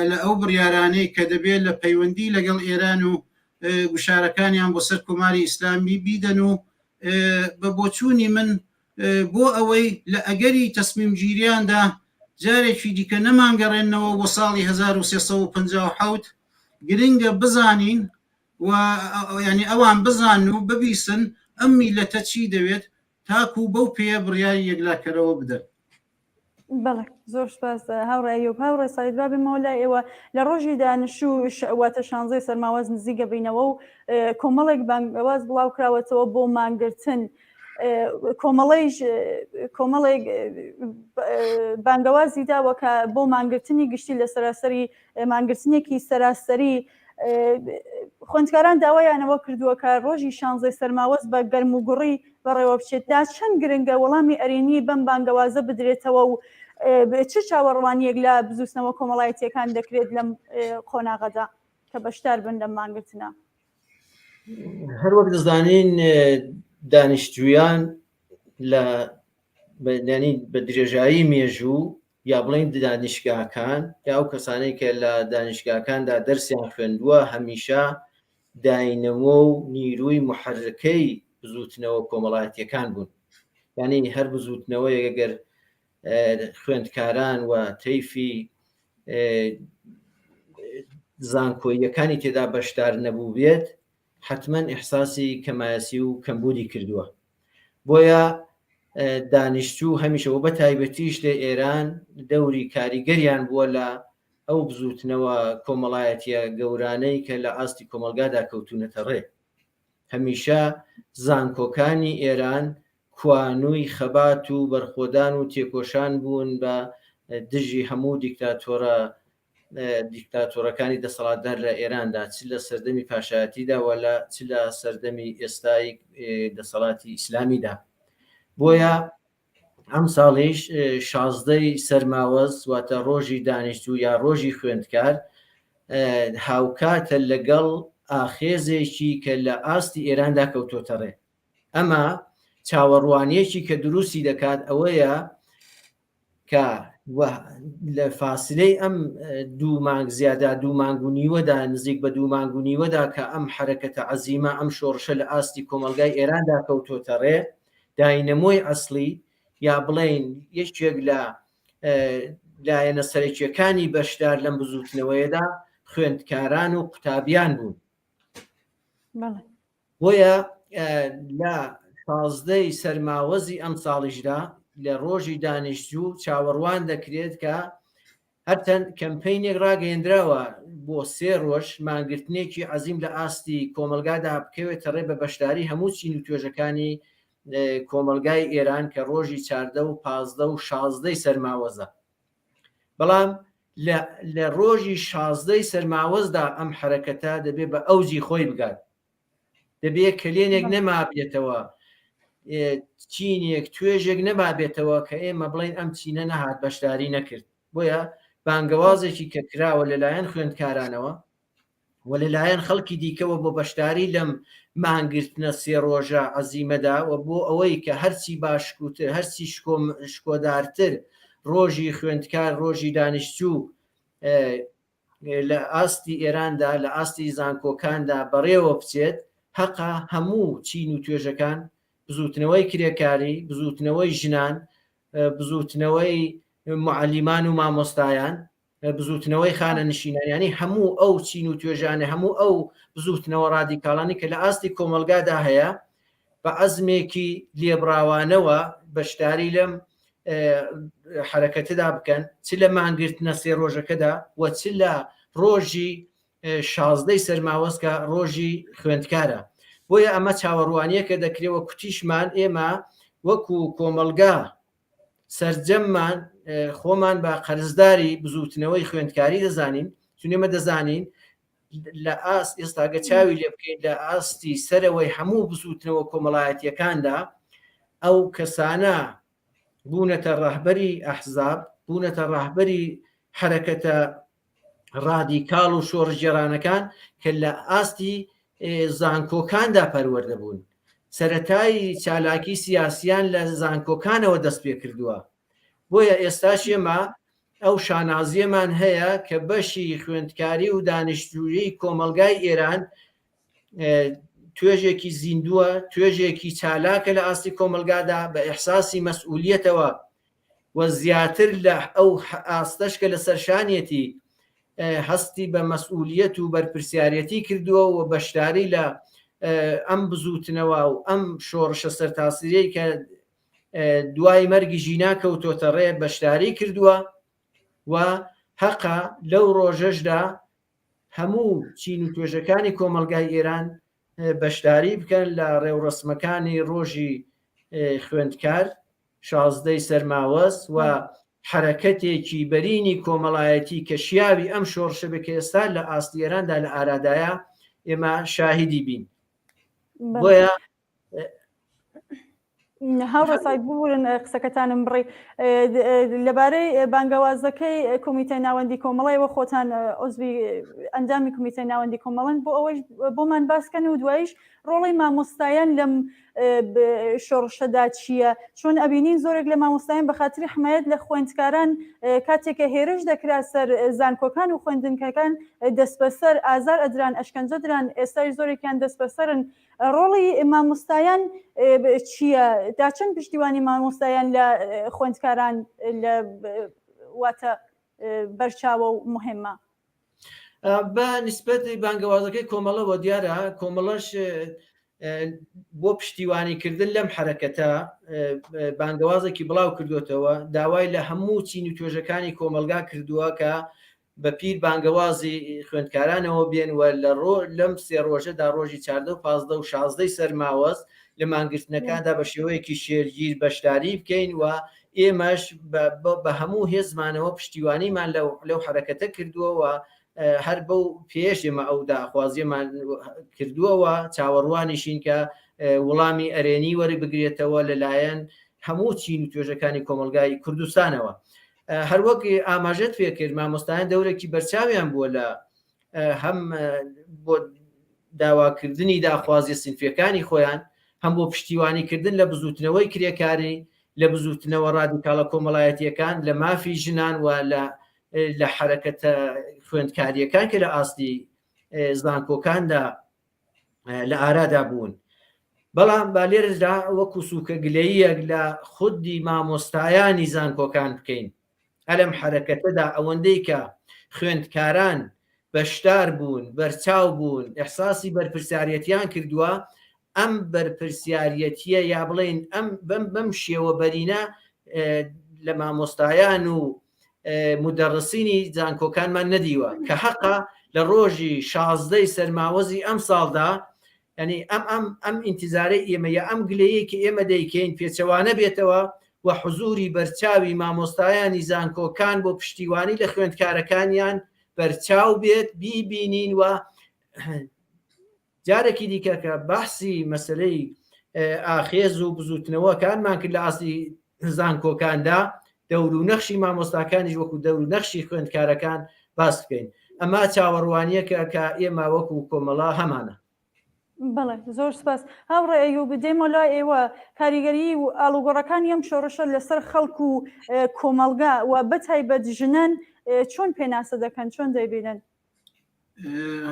لە ئەو بڕیارانەی کە دەبێت لە پەیوەندی لەگەڵ ئێران و گوشارەکانیان بۆ سەر کۆماری ئیسلامی بیدەن و بە بۆچوونی من بۆ ئەوەی لە ئەگەری تەسمیمگیریاندا جارێکی دیکە نەمانگەڕێنەوە بۆ ساڵی 1357 گرنگە بزانین و ینی ئەوان بزان و ببیسن ئەم میلەتە چی دەوێت تاکو بەو پێ بڕیاری یەکلاکەرەوە بدەن. بەڵێ زۆر سپاس هاوڕێ هاوڕێ سعید بابێمەوە لای ئێوە لە ڕۆژی دانیشتوو واتە 16 سەرماواز نزیکە بینەوە و کۆمەڵێک بانگەواز بڵاو کراوەتەوە بۆ مانگرتن کۆمەڵێک بانگەوازی داوە کە بۆ مانگرتنی گشتی لە سەراسەری مانگرتنێکی سەراسەری خوێندکاران داوایانەوە کردووە کە ڕۆژی 16 سەرماوەز بە گەرم و گوڕی بەڕێوە بچێتدا چەند گرنگە وەڵامی ئەرێنی بەم بانگەوازە بدرێتەوە و چ چاوەڕوانیەک لە بزوستنەوە کۆمەڵایەتیەکان دەکرێت لەم قۆناغەدا کە بەشدار بن لەم مانگرتنە؟ هەروەک دەزانین دانیشتویان بە درێژایی مێژوو یا بڵین دانیشگاکان یا ئەو کەسانەی کە لە دانیشگاکاندا دەرسیان خوێندووە هەمیشە داینەوە و نیروی محرکەی بزوتنەوە کۆمەڵایەتیەکان بوون. یعنی هەر بزوتنەوە ئەگەر خوێندکاران و تەیفی زانکۆییەکانی تێدا بەشدار نەبوو بێت حتمما ئیحساسی کەمایەسی و کەمبودی کردووە. بۆیە دانیشتوو هەمیشەوە بە تایبەتیش لە ئێران دەوری کاریگەریان بووە لە ئەو بزوتنەوە کۆمەڵایەتیە گەورانەی کە لە ئاستی کۆمەلگادا کەوتونەتە ڕێ. هەمیشە زانکۆکانی ئێران کوانووی خەبات و بەرخۆدان و تێکۆشان بوون بە دژی هەموو دیکتاتۆرەکانی دەسەڵاتدار لە ئێراندا، چ لە سەردەمی پاشایەتیدا ولا چ لە سەردەمی ئێستای دەسەڵاتی ئیسلامیدا. بۆیە ئەم ساڵیش 16 سەرماوەز واتە ڕۆژی دانیشتوو یا ڕۆژی خوێندکار هاوکاتە لەگەڵ ئاخێزێکی کە لە ئاستی ئێراندا کەوتۆتە ڕێ. ئەمە چاوەڕوانیەکی کە دروستی دەکات ئەوەیە کە لە فاصلەی ئەم دوو مانگ زیادا دوو مانگ و نیوەدا نزیک بە دوو مانگ و نیوەدا کە ئەم حرەکەتە عەزیمە ئەم شۆڕشە لە ئاستی کۆمەلگای ئێراندا کەوتۆتە ڕێ، داینەمۆی ئەسلی یا بڵێن یەکێک لە لایەنە سەرەکیەکانی بەشدار لەم بزوتنەوەیەدا خوێندکاران و قوتابیان بوون. بۆیە لە 16 سەرماوەزی ئەم ساڵیشدا لە ڕۆژی دانیشتوو چاوەڕوان دەکرێت کە هەرچەند کەمپینێک ڕاگەیەندراوە بۆ 3 ڕۆژ مانگرتنێکی عەزیم لە ئاستی کۆمەلگادا بکەوێتە ڕێ بە بەشداری هەموو چین و توێژەکانی کۆمەلگای ئێران کە ڕۆژی 14 و 15 و 16 سەرماوەزە. بەڵام لە ڕۆژی 16 سەرماوەزدا ئەم حرەکەتە دەبێت بە ئەوجی خۆی بگات، دەبێت کلێنێک نەما بێتەوە، چینێک توێژێک نەما بێتەوە کە ئێمە بڵین ئەم چینە نەهات بەشداری نەکرد. بۆیە بانگەوازێکی کە کراوە لەلایەن خوێندکارانەوە و لەلایەن خەڵکی دیکەوە بۆ بەشداری لەم مانگرتنە 3 ڕۆژە عەزیمەدا و بۆ ئەوەی کە هەرچی باشکوتر هەرچی شکۆدارتر ڕۆژی خوێندکار ڕۆژی دانیشتوو لە ئاستی ئێراندا لە ئاستی زانکۆکاندا بەڕێوە بچێت، حەقا هەموو چین و توێژەکان بزوتنەوەی کرێکاری، بزوتنەوەی ژنان، بزوتنەوەی معەلیمان و مامۆستایان، بزوتنەوەی خانە نشینانیانی، هەموو ئەو چین و توێژانە هەموو ئەو بزوتنەوە ڕادیکاڵانی کە لە ئاستی کۆمەلگادا هەیە بە عەزمێکی لێبراوانەوە بەشداری لەم حرەکەتدا بکەن، چ لە مانگرتنە 3 ڕۆژەکەدا و چ لە ڕۆژی 16 سەرماوەز کە ڕۆژی خوێندکارە. بۆیە ئەمە چاوەڕوانیە کە دەکرێەوە کوتیشمان ئێمە وەکو کۆمەلگا سەرجەممان خۆمان بە قەرزداری بزوتنەوەی خوێندکاری دەزانین، چونێمە دەزانین لە ئاست ئێستاگە چاوی لێ بکەین لە ئاستی سەرەوەی هەموو بزوتنەوە کۆمەڵایەتیەکاندا ئەو کەسانە بوونەتە ڕاهبەری ئەحزاب، بوونەتە ڕاهبەری حرەکەتە ڕادیکاڵ و شۆڕژێرانەکان کە لە ئاستی زانکۆکاندا پەروەردە بوون. سەرەتای چالاکی سیاسیان لە زانکۆکانەوە دەست پێ کردووە. بۆیە ئێستاش ئێمە ئەو شانازیەمان هەیە کە بەشی خوێندکاری و دانیشتووی کۆمەلگای ئێران توێژێکی زیندووە، توێژێکی چالاکە لە ئاستی کۆمەلگادا بە ئیحساسی مەسئولیەتەوە و زیاتر لە ئەو ئاستەشکە لە سەرشانیەتی هەستی بە مەسئولیەت و بەرپرسیارەتی کردووە و بەشداری لە ئەم بزوتنەوە و ئەم شۆڕشە سەرتاسیرەی کە دوای مەرگی ژینا کەوتۆتە ڕێ بەشداری کردووە و حەقا لەو ڕۆژەشدا هەموو چین و توێژەکانی کۆمەلگای ئێران بەشداری بکەن لە ڕێوڕسمەکانی ڕۆژی خوێندکار 16 سەرماوەز و حرەکەتێکی بەرینی کۆمەڵایەتی کە شیاوی ئەم شۆڕشە بکە ئێستا لە ئاستی ئێراندا لە ئارادایە ئێمە شاهیدی بین. بۆیە هاوڕە سایت ببورن قسەکەتانم بڕێ لەبارەی بانگەوازەکەی کۆمیتەی ناوەندی کۆمەڵەیەوە خۆتان عزوی ئەندامی کۆمیتەی ناوەندی کۆمەڵن بۆ ئەوەش بۆمان باسکەن و دوایش ڕۆڵی مامۆستایان لەم شۆڕشەدا چییە؟ چۆن ئەبینین زۆرێک لە مامۆستایان بە خاتری حمایەت لە خوێندکاران کاتێکە هێرش دەکرا سەر زانکۆکان و خوێندنکەکان دەست بەسەر ئازار ئەدران ئەشکەنجە دران ئێستای زۆرێکیان دەست بەسەرن ڕۆڵی مامۆستایان چییە؟ داچەند پشتیوانی مامۆستایان لە خوێندکاران لە واتە بەرچاوە و مهمە؟ بە نسبەتی بانگەوازەکەی کۆمەڵەوە دیارە کۆمەڵەش بۆ پشتیوانیکردن لەم حرەکەتە بانگەوازێکی بڵاو کردوێتەوە داوای لە هەموو چین و توێژەکانی کۆمەلگا کردووە کە بە پیر بانگەوازی خوێندکارانەوە بێنوە لەم سێ ڕۆژەدا ڕۆژی 14 و 15 و 16 سەرماوەست لە مانگرتنەکاندا بە شێوەیەکی شێرگیر بەشداری بکەین و ئێمەش بە هەموو هێزمانەوە پشتیوانیمان لەو حرەکەتە کردووەوە هەر بەو پێش ئێمە ئەو داخوازیێمان کردووەوە چاوەڕوانیشین کە وەڵامی ئەرێنی وەری بگرێتەوە لەلایەن هەموو چین و توێژەکانی کۆمەلگای کوردستانەوە. هەروەک ئاماژەت پێ کرد مامۆستایان دەورێکی بەرچاویان بووە لە هەم بۆ داواکردنی داخوازی سنفیەکانی خۆیان هەم بۆ پشتیوانیکردن لە بزوتنەوەی کرێکاری لە بزوتنەوە ڕادیکاڵە کۆمەڵایەتیەکان لە مافی ژنان و لە حرەکەتە خوێندکاریەکان کە لە ئاستی زانکۆکاندا لە ئارادا بوون. بەڵام با لێرەدا وەکو سوکە گلەییەک لە خودی مامۆستایانی زانکۆکان بکەین ئەلەم حرەکەتەدا ئەوەندەی کە خوێندکاران بەشدار بوون بەرچاو بوون ئەحساسی بەرپرسیارەتیان کردووە ئەم بەرپرسیارەتیە یا بڵێن ئەم بەم شێوە بەرینە لە مامۆستایان و مدەڕسینی زانکۆکانمان نەدیوە کە حەقا لە ڕۆژی 16 سەرماوەزی ئەم ساڵدا ینی ئەم ئینتیزارەی ئێمە یا ئەم گلەیە کە ئێمە دەیکەین پێچەوانە بێتەوە و حزوری بەرچاوی مامۆستایانی زانکۆکان بۆ پشتیوانی لە خوێندکارەکانیان بەرچاو بێت بیبینین و جارێکی دیکە کە بەحسی مەسلەی ئاخێز و بزوتنەوەکانمان کرد لە ئاستی زانکۆکاندا دەور و نەخشی مامۆستاکانیش وەکو دەور و نەخشی خوێندکارەکان باس بکەین ئەمە چاوەڕوانیەکە کە ئێمە وەکو کۆمەڵا هەمانە. بەڵێ زۆر سپاس هاوڕێ ئەیوب بدەیمە لای ئێوە کاریگەری و ئاڵوگۆڕەکانی ئەم شۆڕشە لەسەر خەڵک و کۆمەلگا و بەتایبەت ژنان چۆن پێناسە دەکەن چۆن دەیبینن؟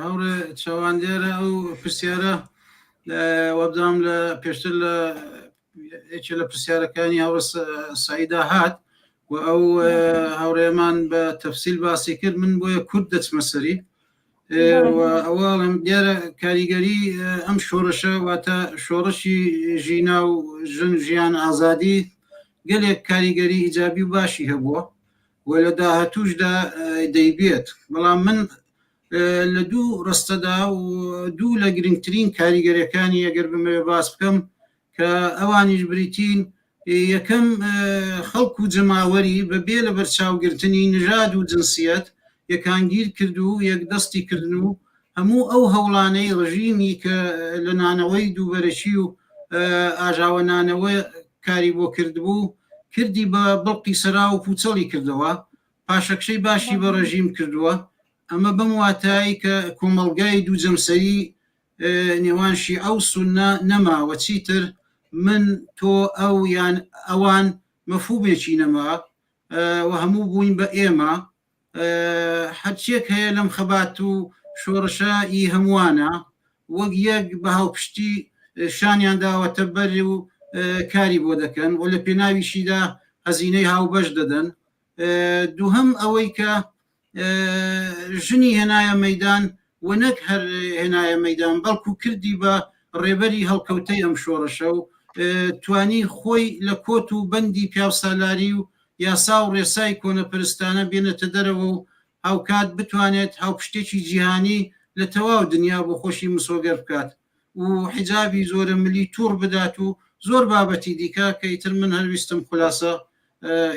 هەوڕێ چاوەندێرە ئەو پرسیارە وەبدام لە پێشتر لە یەکێ لە پرسیارەکانی هاوڕە سعیدا هات و ئەو هاوڕێمان بە تەفسیل باسی کرد من بۆیە کورد دەچمە سەری ئەوڵم دیارە کاریگەری ئەم شۆڕشە واتە شۆڕشی ژینا و ژن ژیان ئازادی گەلێک کاریگەری ئیجابی و باشی هەبووە و لە داهاتووشدا دەیبێت بەڵام من لە دوو ڕستەدا و دوو لە گرنگترین کاریگەریەکانی ئەگەر بمەوێ باس بکەم کە ئەوانیش بریتین یەکەم خەڵک و جەماوەری بەبێ لە بەرچاوگرتنی نژاد و جنسیەت یەکانگیر کرد و یەک دەستی کردن و هەموو ئەو هەوڵانەی ڕژیمی کە لە نانەوەی دووبەرەشی و ئاژاوەنانەوە کاری بۆ کردبوو کردی بە بڵقی سەرا و پوچەڵی کردەوە پاشەکشەی باشی بە ڕژیم کردووە ئەمە بەم واتایی کە کۆمەڵگای دوو جەمسەری نێوانشی ئەو سونە نەماوە چیتر من تۆ ئەو یان ئەوان مەفهومێکی نەما و هەموو بووین بە ئێمە هەرچێک هەیە لەم خەبات و شۆڕشایی هەمووانە وەک یەک بە هاوپشتی شانیان داوەتە بەر و کاری بۆ دەکەن و لە پێناویشیدا هەزینەی هاوبەش دەدەن دووهەم ئەوەی کە ژنی هێنایە مەیدان و نەک هەر هێنایە مەیدان بەڵکو کردی بە ڕێبەری هەڵکەوتەی ئەم شۆڕشە و توانی خۆی لە کۆت و بەندی پیاوسالاری و یاسا و ڕێسای کۆنەپەرستانە بێنێتە دەرەوە و هاوکات بتوانێت هاوپشتێکی جیهانی لە تەواو دنیا بۆ خۆشی مسۆگەر بکات و حیجابی زۆرە ملی توور بدات و زۆر بابەتی دیکە کە ئیتر من هەرویستم خولاسە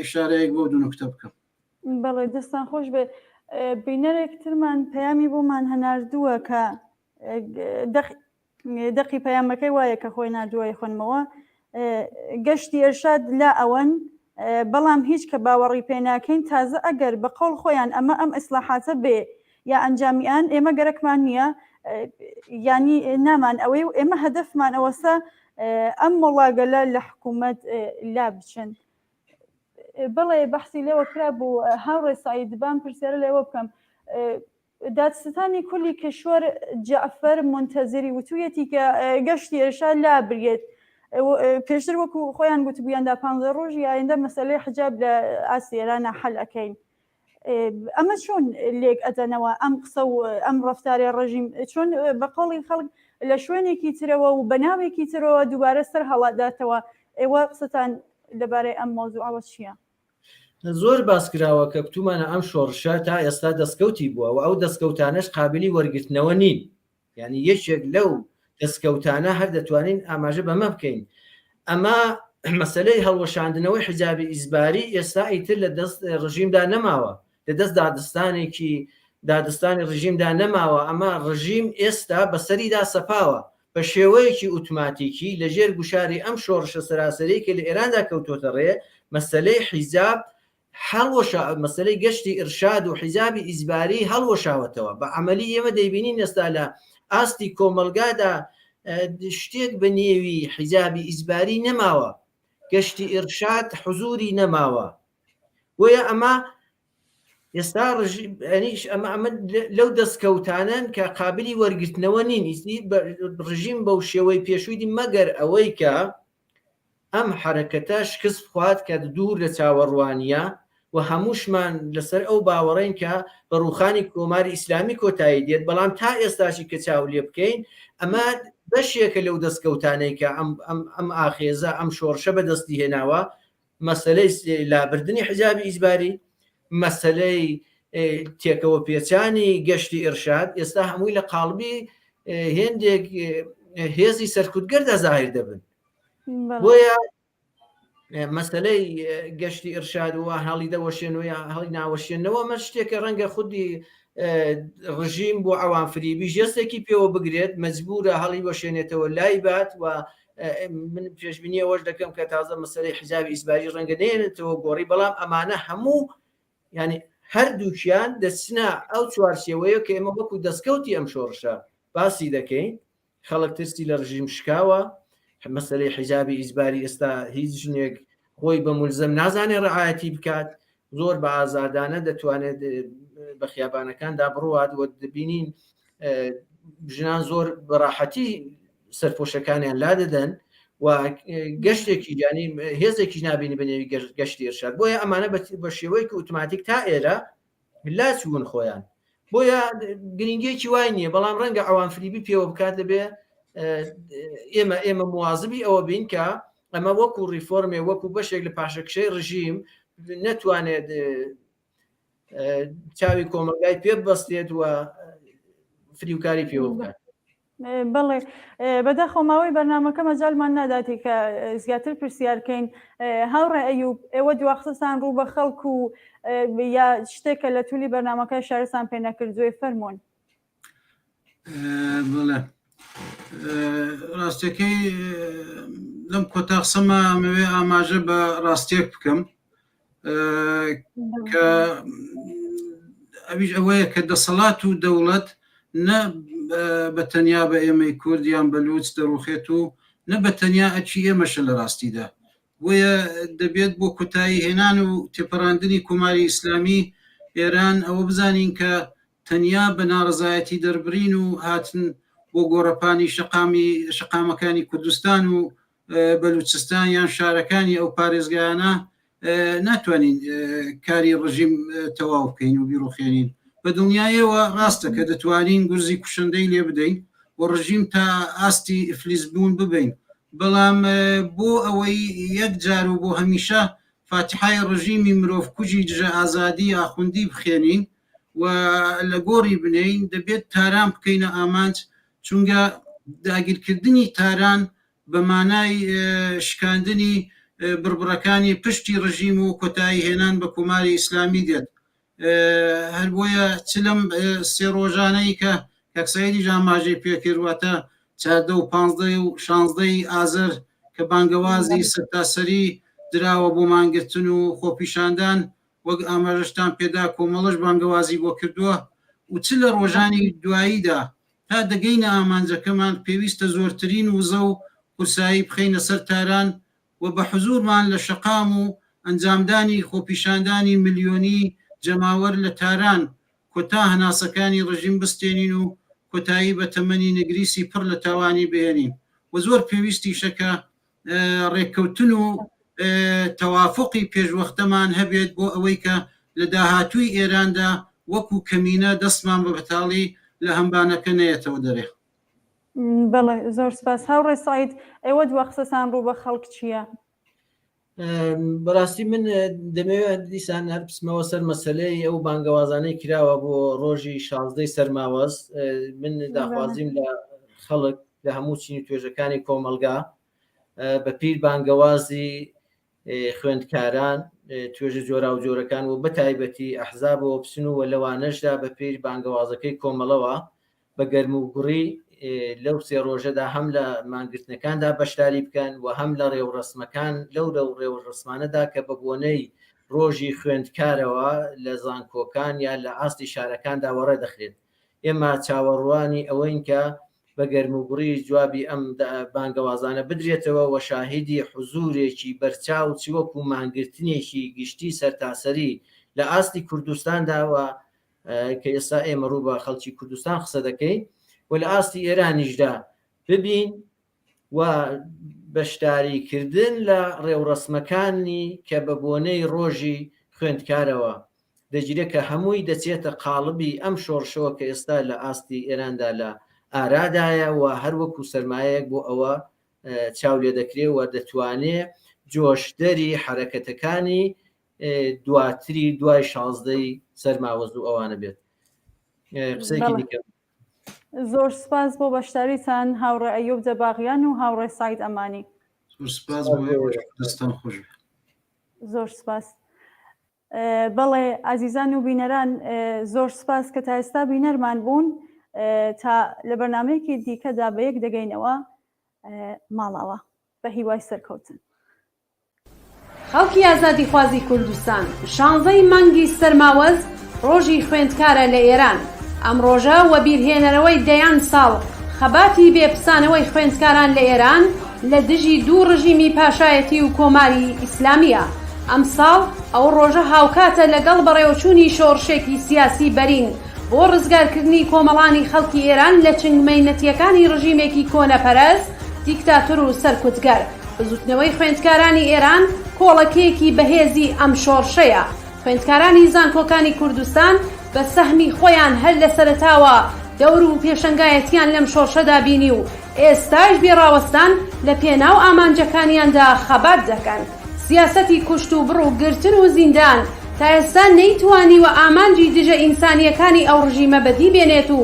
ئیشارەیەک بۆ دوو نوکتە بکەم. بەڵێ دەستان خۆش بێ بینەرێکترمان پەیامی بۆمان هەناردووە کە دەقی پەیامەکەی وایە کە خۆی نردووە خوێنمەوە گەشتی ئێرشاد لا ئەوەن بەڵام هیچ کە باوەڕی پێناکەین تازە ئەگەر بە قەڵ خۆیان ئەم ئیسلاحاتە بێ یا ئەنجامیان ئێمە گەرەکمان نییە ینی نامان ئەوەی و ئێمە هەدەفمان ئەوەسە ئەم وڵاگەلە لە حکوومەت لا بچن. بڵێ بەحسی لێوە کرا بوو هاوڕێ سعیدبان پرسیارە لێوە بکەم دادستانی کولی کشور جعفر منتەزری وتویەتی کە گەشتی ئێرشاد لا بریێت پێشتر وەکو خۆیان گوتبوویاندا 15 ڕۆژی ئایندە مەسەلەی حجاب لە ئاستی ئێرانە حەل ئەەکەین. ئەمە چۆن لێک ئەدەنەوە ئەم قسە و ئەم ڕفتارێ ڕژیم چۆن بە قەڵی خەڵک لە شوێنێکی ترەوە و بەناوێکی ترەوە دووبارە سەر هەڵاتداتەوە ئێوە قسەتان لەبارەی ئەم مۆزوعەوە چییە؟ زۆر باسکراوە کە کتومانە ئەم شۆڕشە تا ئێستا دەستکەوتی بووە و ئەو دەستکەوتانش قابلی وەرگرتنەوە نین، یعنی یەکێک لەو دەستکەوتانە هەر دەتوانین ئاماژە بەمە بکەین. ئەمە مەسلەی هەڵوەشاندنەوەی حجابی ئیزباری ئێستا ئیتر لە دەست ڕژیمدا نەماوە، لە دەست دادستانی ڕژیمدا نەماوە. ئەمە ڕژیم ئێستا بەسەریدا سەپاوە بە شێوەیەکی ئوتوماتیکی لەژێر گوشاری ئەم شۆڕشە سەراسەری کە لە ئێراندا کەوتۆتە ڕێ مەسلەی حیجاب مەسلەی گەشتی ئیرشاد و حیجابی ئیزباری هەڵوەشاوەتەوە. بە عەمەلی ئێمە دەیبینین ئێستا لە ئاستی کۆمەلگادا شتێک بە نێوی حیجابی ئیزباری نەماوە، گەشتی ئیرشاد حزوری نەماوە. وەیە ئەمە ئێستا ئەمە لەو دەستکەوتانن کە قابلی وەرگرتنەوە نین. ڕژیم بەو شێوەی پێشوویدی مەگەر ئەوەی کە ئەم حرەکەتە شکست بخوات کە دوور لە چاوەڕوانیە و هەمووشمان لەسەر ئەو باوەڕین کە بە ڕووخانی کۆماری ئیسلامی کۆتایی دێت. بەڵام تا ئێستاشی کە چاو لێ بکەین ئەمە بەشێکە لەو دەستکەوتانەی کە ئەم ئاخێزە ئەم شۆڕشە بەدەستی هێناوە، مەسەلەی لابردنی حجابی ئیزباری، مەسەلەی تێکەوە پێچانی گەشتی ئیرشاد ئێستا هەمووی لە قاڵبی هێندێک هێزی سەرکوتگەردا زاهر دەبن. بۆیە مەسەلەی گەشتی ئیرشاد و هەڵی دەوەشێنەوە یا هەڵی ناوەشێنەوە مە شتێکە ڕەنگە خودی ڕژیم بۆ ئەوان فریبی ژێستێکی پێوە بگرێت مەجبورە هەڵی وەشێنێتەوە لای بات. و من پێشبینی ئەوەش دەکەم کە تازە مەسەلەی حجابی ئیزباری ڕەنگە نێنێتەوە گۆڕی، بەڵام ئەمانە هەموو ینی هەردووکیان دەچنە ئەو چوارچێوەیە کە ئێمە وەکو دەستکەوتی ئەم شۆڕشە باسی دەکەین. خەڵک ترسی لە ڕژیم شکاوە، مەسەلەی حجابی ئیزباری ئێستا هیچ ژنێک خۆی بە مولزەم نازانێت ڕعایەتی بکات، زۆر بە ئازادانە دەتوانێت بە خیابانەکاندا بڕوات و دەبینین ژنان زۆر بەڕاحەتی سەرپۆشەکانیان لا دەدەن و گەشتێکی ینی هێزێکی نابینی بەنێوی گەشتی ئیرشاد. بۆیە ئەمانە بە شێوەیەکی ئۆتۆماتیک تا ئێرە لا چوون خۆیان. بۆیە گرنگێکی وای نییە، بەڵام ڕەنگە ئەوان فریبی پێوە بکات دەبێ ئێمە موازبی ئەوە بین کە ئەمە وەکو ریفۆرمێ وەکو بەشێک لە پاشەکشەی ڕژیم نەتوانێت چاوی کۆمەلگای پێ بەستێت و فریوکاری پێوە بکات. بەڵێ بەداخۆماوەی بەرنامەکە مەجالمان ناداتی کە زیاتر پرسیارکەین. هاوڕێ ئەیوب ئێوە دواخستان ڕوو بە خەڵک و یا شتێکە لە تولی بەرنامەکە شارستان پێ نەکردوێ فەرمۆن. بڵێ ڕاستەکەی لەم کۆتاقسەمە ئەمەوێ ئاماژە بە ڕاستێک بکەم کە ئەویش ئەوەیە کە دەسەڵات و دەوڵەت نە بە تەنیا بە ئێمەی کوردیان بەلوچ دەڕوخێت و نە بە تەنیا ئەچی ئێمەشە لە ڕاستیدا. بۆیە دەبێت بۆ کۆتایی هێنان و تێپەڕاندنی کۆماری ئیسلامی ئێران ئەوە بزانین کە تەنیا بە ناڕزایەتی دەربرین و هاتن بۆ گۆڕەپانی شقامەکانی کوردستان و بەلوچستان یان شارەکانی ئەو پارێزگایانە ناتوانین کاری ڕژیم تەواو بکەین و بیرۆخێنین. بە دڵنیایەوە ڕاستە کە دەتوانین گورزی کوشندەی لێ بدەین و ڕژیم تا ئاستی ئفلیس بوون ببین، بەڵام بۆ ئەوەی یەک جار و بۆ هەمیشە فاتحای ڕژیمی مرۆڤ کوژی دژە ئازادی ئاخوندی بخێنین و لە گۆڕی بنین دەبێت تاران بکەینە ئامانج، چونگە داگیرکردنی تاران بە مانای شکاندنی بربڕەکانی پشتی ڕژیم و کۆتایی هێنان بە کۆماری ئیسلامی دێت. هەر بۆیە چلم سێ ڕۆژانەی کە کەکسایدی ژاماژەی پێکردواتە 14 و 15 و 16 ئازەر کە کە بانگەوازی سەرتاسەری دراوە بۆ مانگرتن و خۆپیشاندان وەک ئاماژەشتان پێدا کۆمەڵش بانگەوازی بۆ کردووە و چ لە ڕۆژانی دواییدا تا دەگەینە ئامانجەکەمان پێویستە زۆرترین وزە و قورسایی بخەینە سەر تاران و بە حزورمان لە شەقام و ئەنجامدانی خۆپیشاندانی ملیۆنی جەماوەر لە تاران کۆتا هەناسەکانی ڕژیم بستێنین و کۆتایی بە تەمەنی نەگریسی پڕ لە تاوانی بهێنین و زۆر پێویستی شەکە ڕێککەوتن و تەوافقی پێشوەختەمان هەبێت بۆ ئەوەی کە لە داهاتووی ئێراندا وەکو کەمینە دەستمان بە بەتاڵی لە هەمبانەکە نەیەتەوە دەرێ. بەڵێ زۆر سپاس. هاوڕێ سعید ئێوە دووە قسەتان ڕوو بە خەڵک چییە؟ بەڕاستی من دەمەوێت دیسان هەر بسمەوە سەر مەسەلەی ئەو بانگەوازانەی کراوە بۆ ڕۆژی 16 سەرماوەز. من داخوازیم لە خەڵک لە هەموو چینی توێژەکانی کۆمەلگا بە پیر بانگەوازی خوێندکاران توێژە جۆرا و جۆرەکان و بەتایبەتی ئەحزاب و ئۆپسن و لەوانەشدا بە پیر بانگەوازەکەی کۆمەڵەوە بە گەرم و گوڕی لەو سێ ڕۆژەدا هەم لە مانگرتنەکاندا بەشداری بکەن و هەم لە ڕێوڕسمەکان لەو ڕێوڕسمانەدا کە بە بۆنەی ڕۆژی خوێندکارەوە لە زانکۆکان یا لە ئاستی شارەکاندا وەڕێ دەخرێت. ئێمە چاوەڕوانی ئەوەین کە بە گەرموگوڕی جوابی ئەم بانگەوازانە بدرێتەوە و شاهیدی حزورێکی بەرچاو چوەکو مانگرتنێکی گشتی سەرتاسەری لە ئاستی کوردستانداوە کە ئێستا ئێمە ڕوو بە خەڵکی کوردستان قسە دەکەین و لە ئاستی ئێرانیشدا ببین و بەشداریکردن لە ڕێوڕسمەکانی کە بە بۆنەی ڕۆژی خوێندکارەوە دەگیرێت کە هەمووی دەچێتە قاڵبی ئەم شۆڕشەوە کە ئێستا لە ئاستی ئێراندا لە ئارادایە و هەروەکو سەرمایەک بۆ ئەوە چاو لێ دەکرێت و دەتوانێت جۆشدەری حرەکەتەکانی دواتری دوای 16 سەرماوەز و ئەوانە بێت. قسەیەکی دیکە. زۆر سپاس بۆ بەشداریتان هاوڕێ ئەیوب دەباغیان و هاوڕێ سعید ئەمانی. زۆر سپاس دەستان خۆش. زۆر سپاس. بەڵێ ئازیزان و بینەران زۆر سپاس کە تا ئێستا بینەرمان بوون تا لە بەرنامەیەکی دیکەدا بە یەک دەگەینەوە ماڵەوە بە هیوای سەرکەوتن. خەڵکی ئازادی خوازی کوردستان 16 مانگی سەرماوەز ڕۆژی خوێندکارە لە ئێران. ئەم ڕۆژە وە بیرهێنەرەوەی دەیان ساڵ خەباتی بێپسانەوەی خوێندکاران لە ئێران لە دژی دوو ڕژیمی پاشایەتی و کۆماری ئیسلامیە. ئەم ساڵ ئەو ڕۆژە هاوکاتە لەگەڵ بەڕێوەچوونی شۆڕشێکی سیاسی بەرین بۆ ڕزگارکردنی کۆمەڵانی خەڵکی ئێران لە چنگمەینەتیەکانی ڕژیمێکی کۆنەپەرست دیکتاتۆر و سەرکوتگەر. بزوتنەوەی خوێندکارانی ئێران کۆڵەکەیەکی بەهێزی ئەم شۆڕشەیە. خوێندکارانی زانکۆکانی کوردستان بە سەهمی خۆیان هەر لە سەرەتاوە دەور و پێشەنگایەتیان لەم شۆڕشەدا بینی و ئێستاش بێڕاوەستان لە پێناو ئامانجەکانیاندا خەبات دەکەن. سیاسەتی کوشت و بڕ و گرتن و زیندان تا ئێستا نەیتوانی و ئامانجی دژە ئینسانیەکانی ئەو ڕژیمە بەدی بێنێت و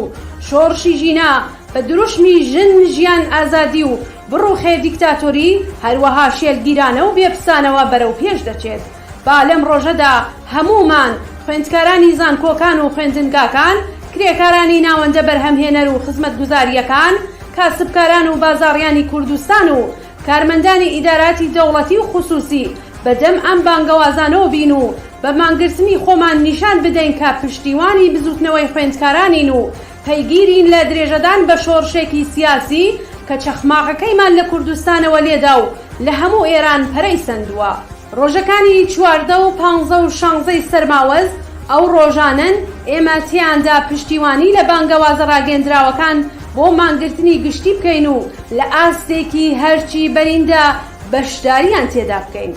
شۆڕشی ژینا بە دروشمی ژن ژیان ئازادی و بڕ و خێر دیکتاتۆری هەروەها شێلگیرانە و بێپسانەوە بەرەو پێش دەچێت. با لەم ڕۆژەدا هەمومان خوێندکارانی زانکۆکان و خوێندنگاکان، کرێکارانی ناوەندە بەرهەمهێنەر و خزمەتگوزاریەکان، کاسبکاران و بازاڕیانی کوردستان و کارمەندانی ئیداراتی دەوڵەتی و خصوصی بەدەم ئەم بانگەوازانەوە بین و بە مانگرتنی خۆمان نیشان بدەین کە پشتیوانی بزوتنەوەی خوێندکارانین و پەیگیرین لە درێژەدان بە شۆڕشێکی سیاسی کە چەخماقەکەیمان لە کوردستانەوە لێدا و لە هەموو ئێران پەرەی سندووە. ڕۆژەکانی 14 و 15 و 16 سەرماوەز ئەو ڕۆژانن ئێمە تیاندا پشتیوانی لە بانگەوازە ڕاگەندراوەکان بۆ مانگرتنی گشتی بکەین و لە ئاستێکی هەرچی بەریندا بەشداریان تێدا بکەین.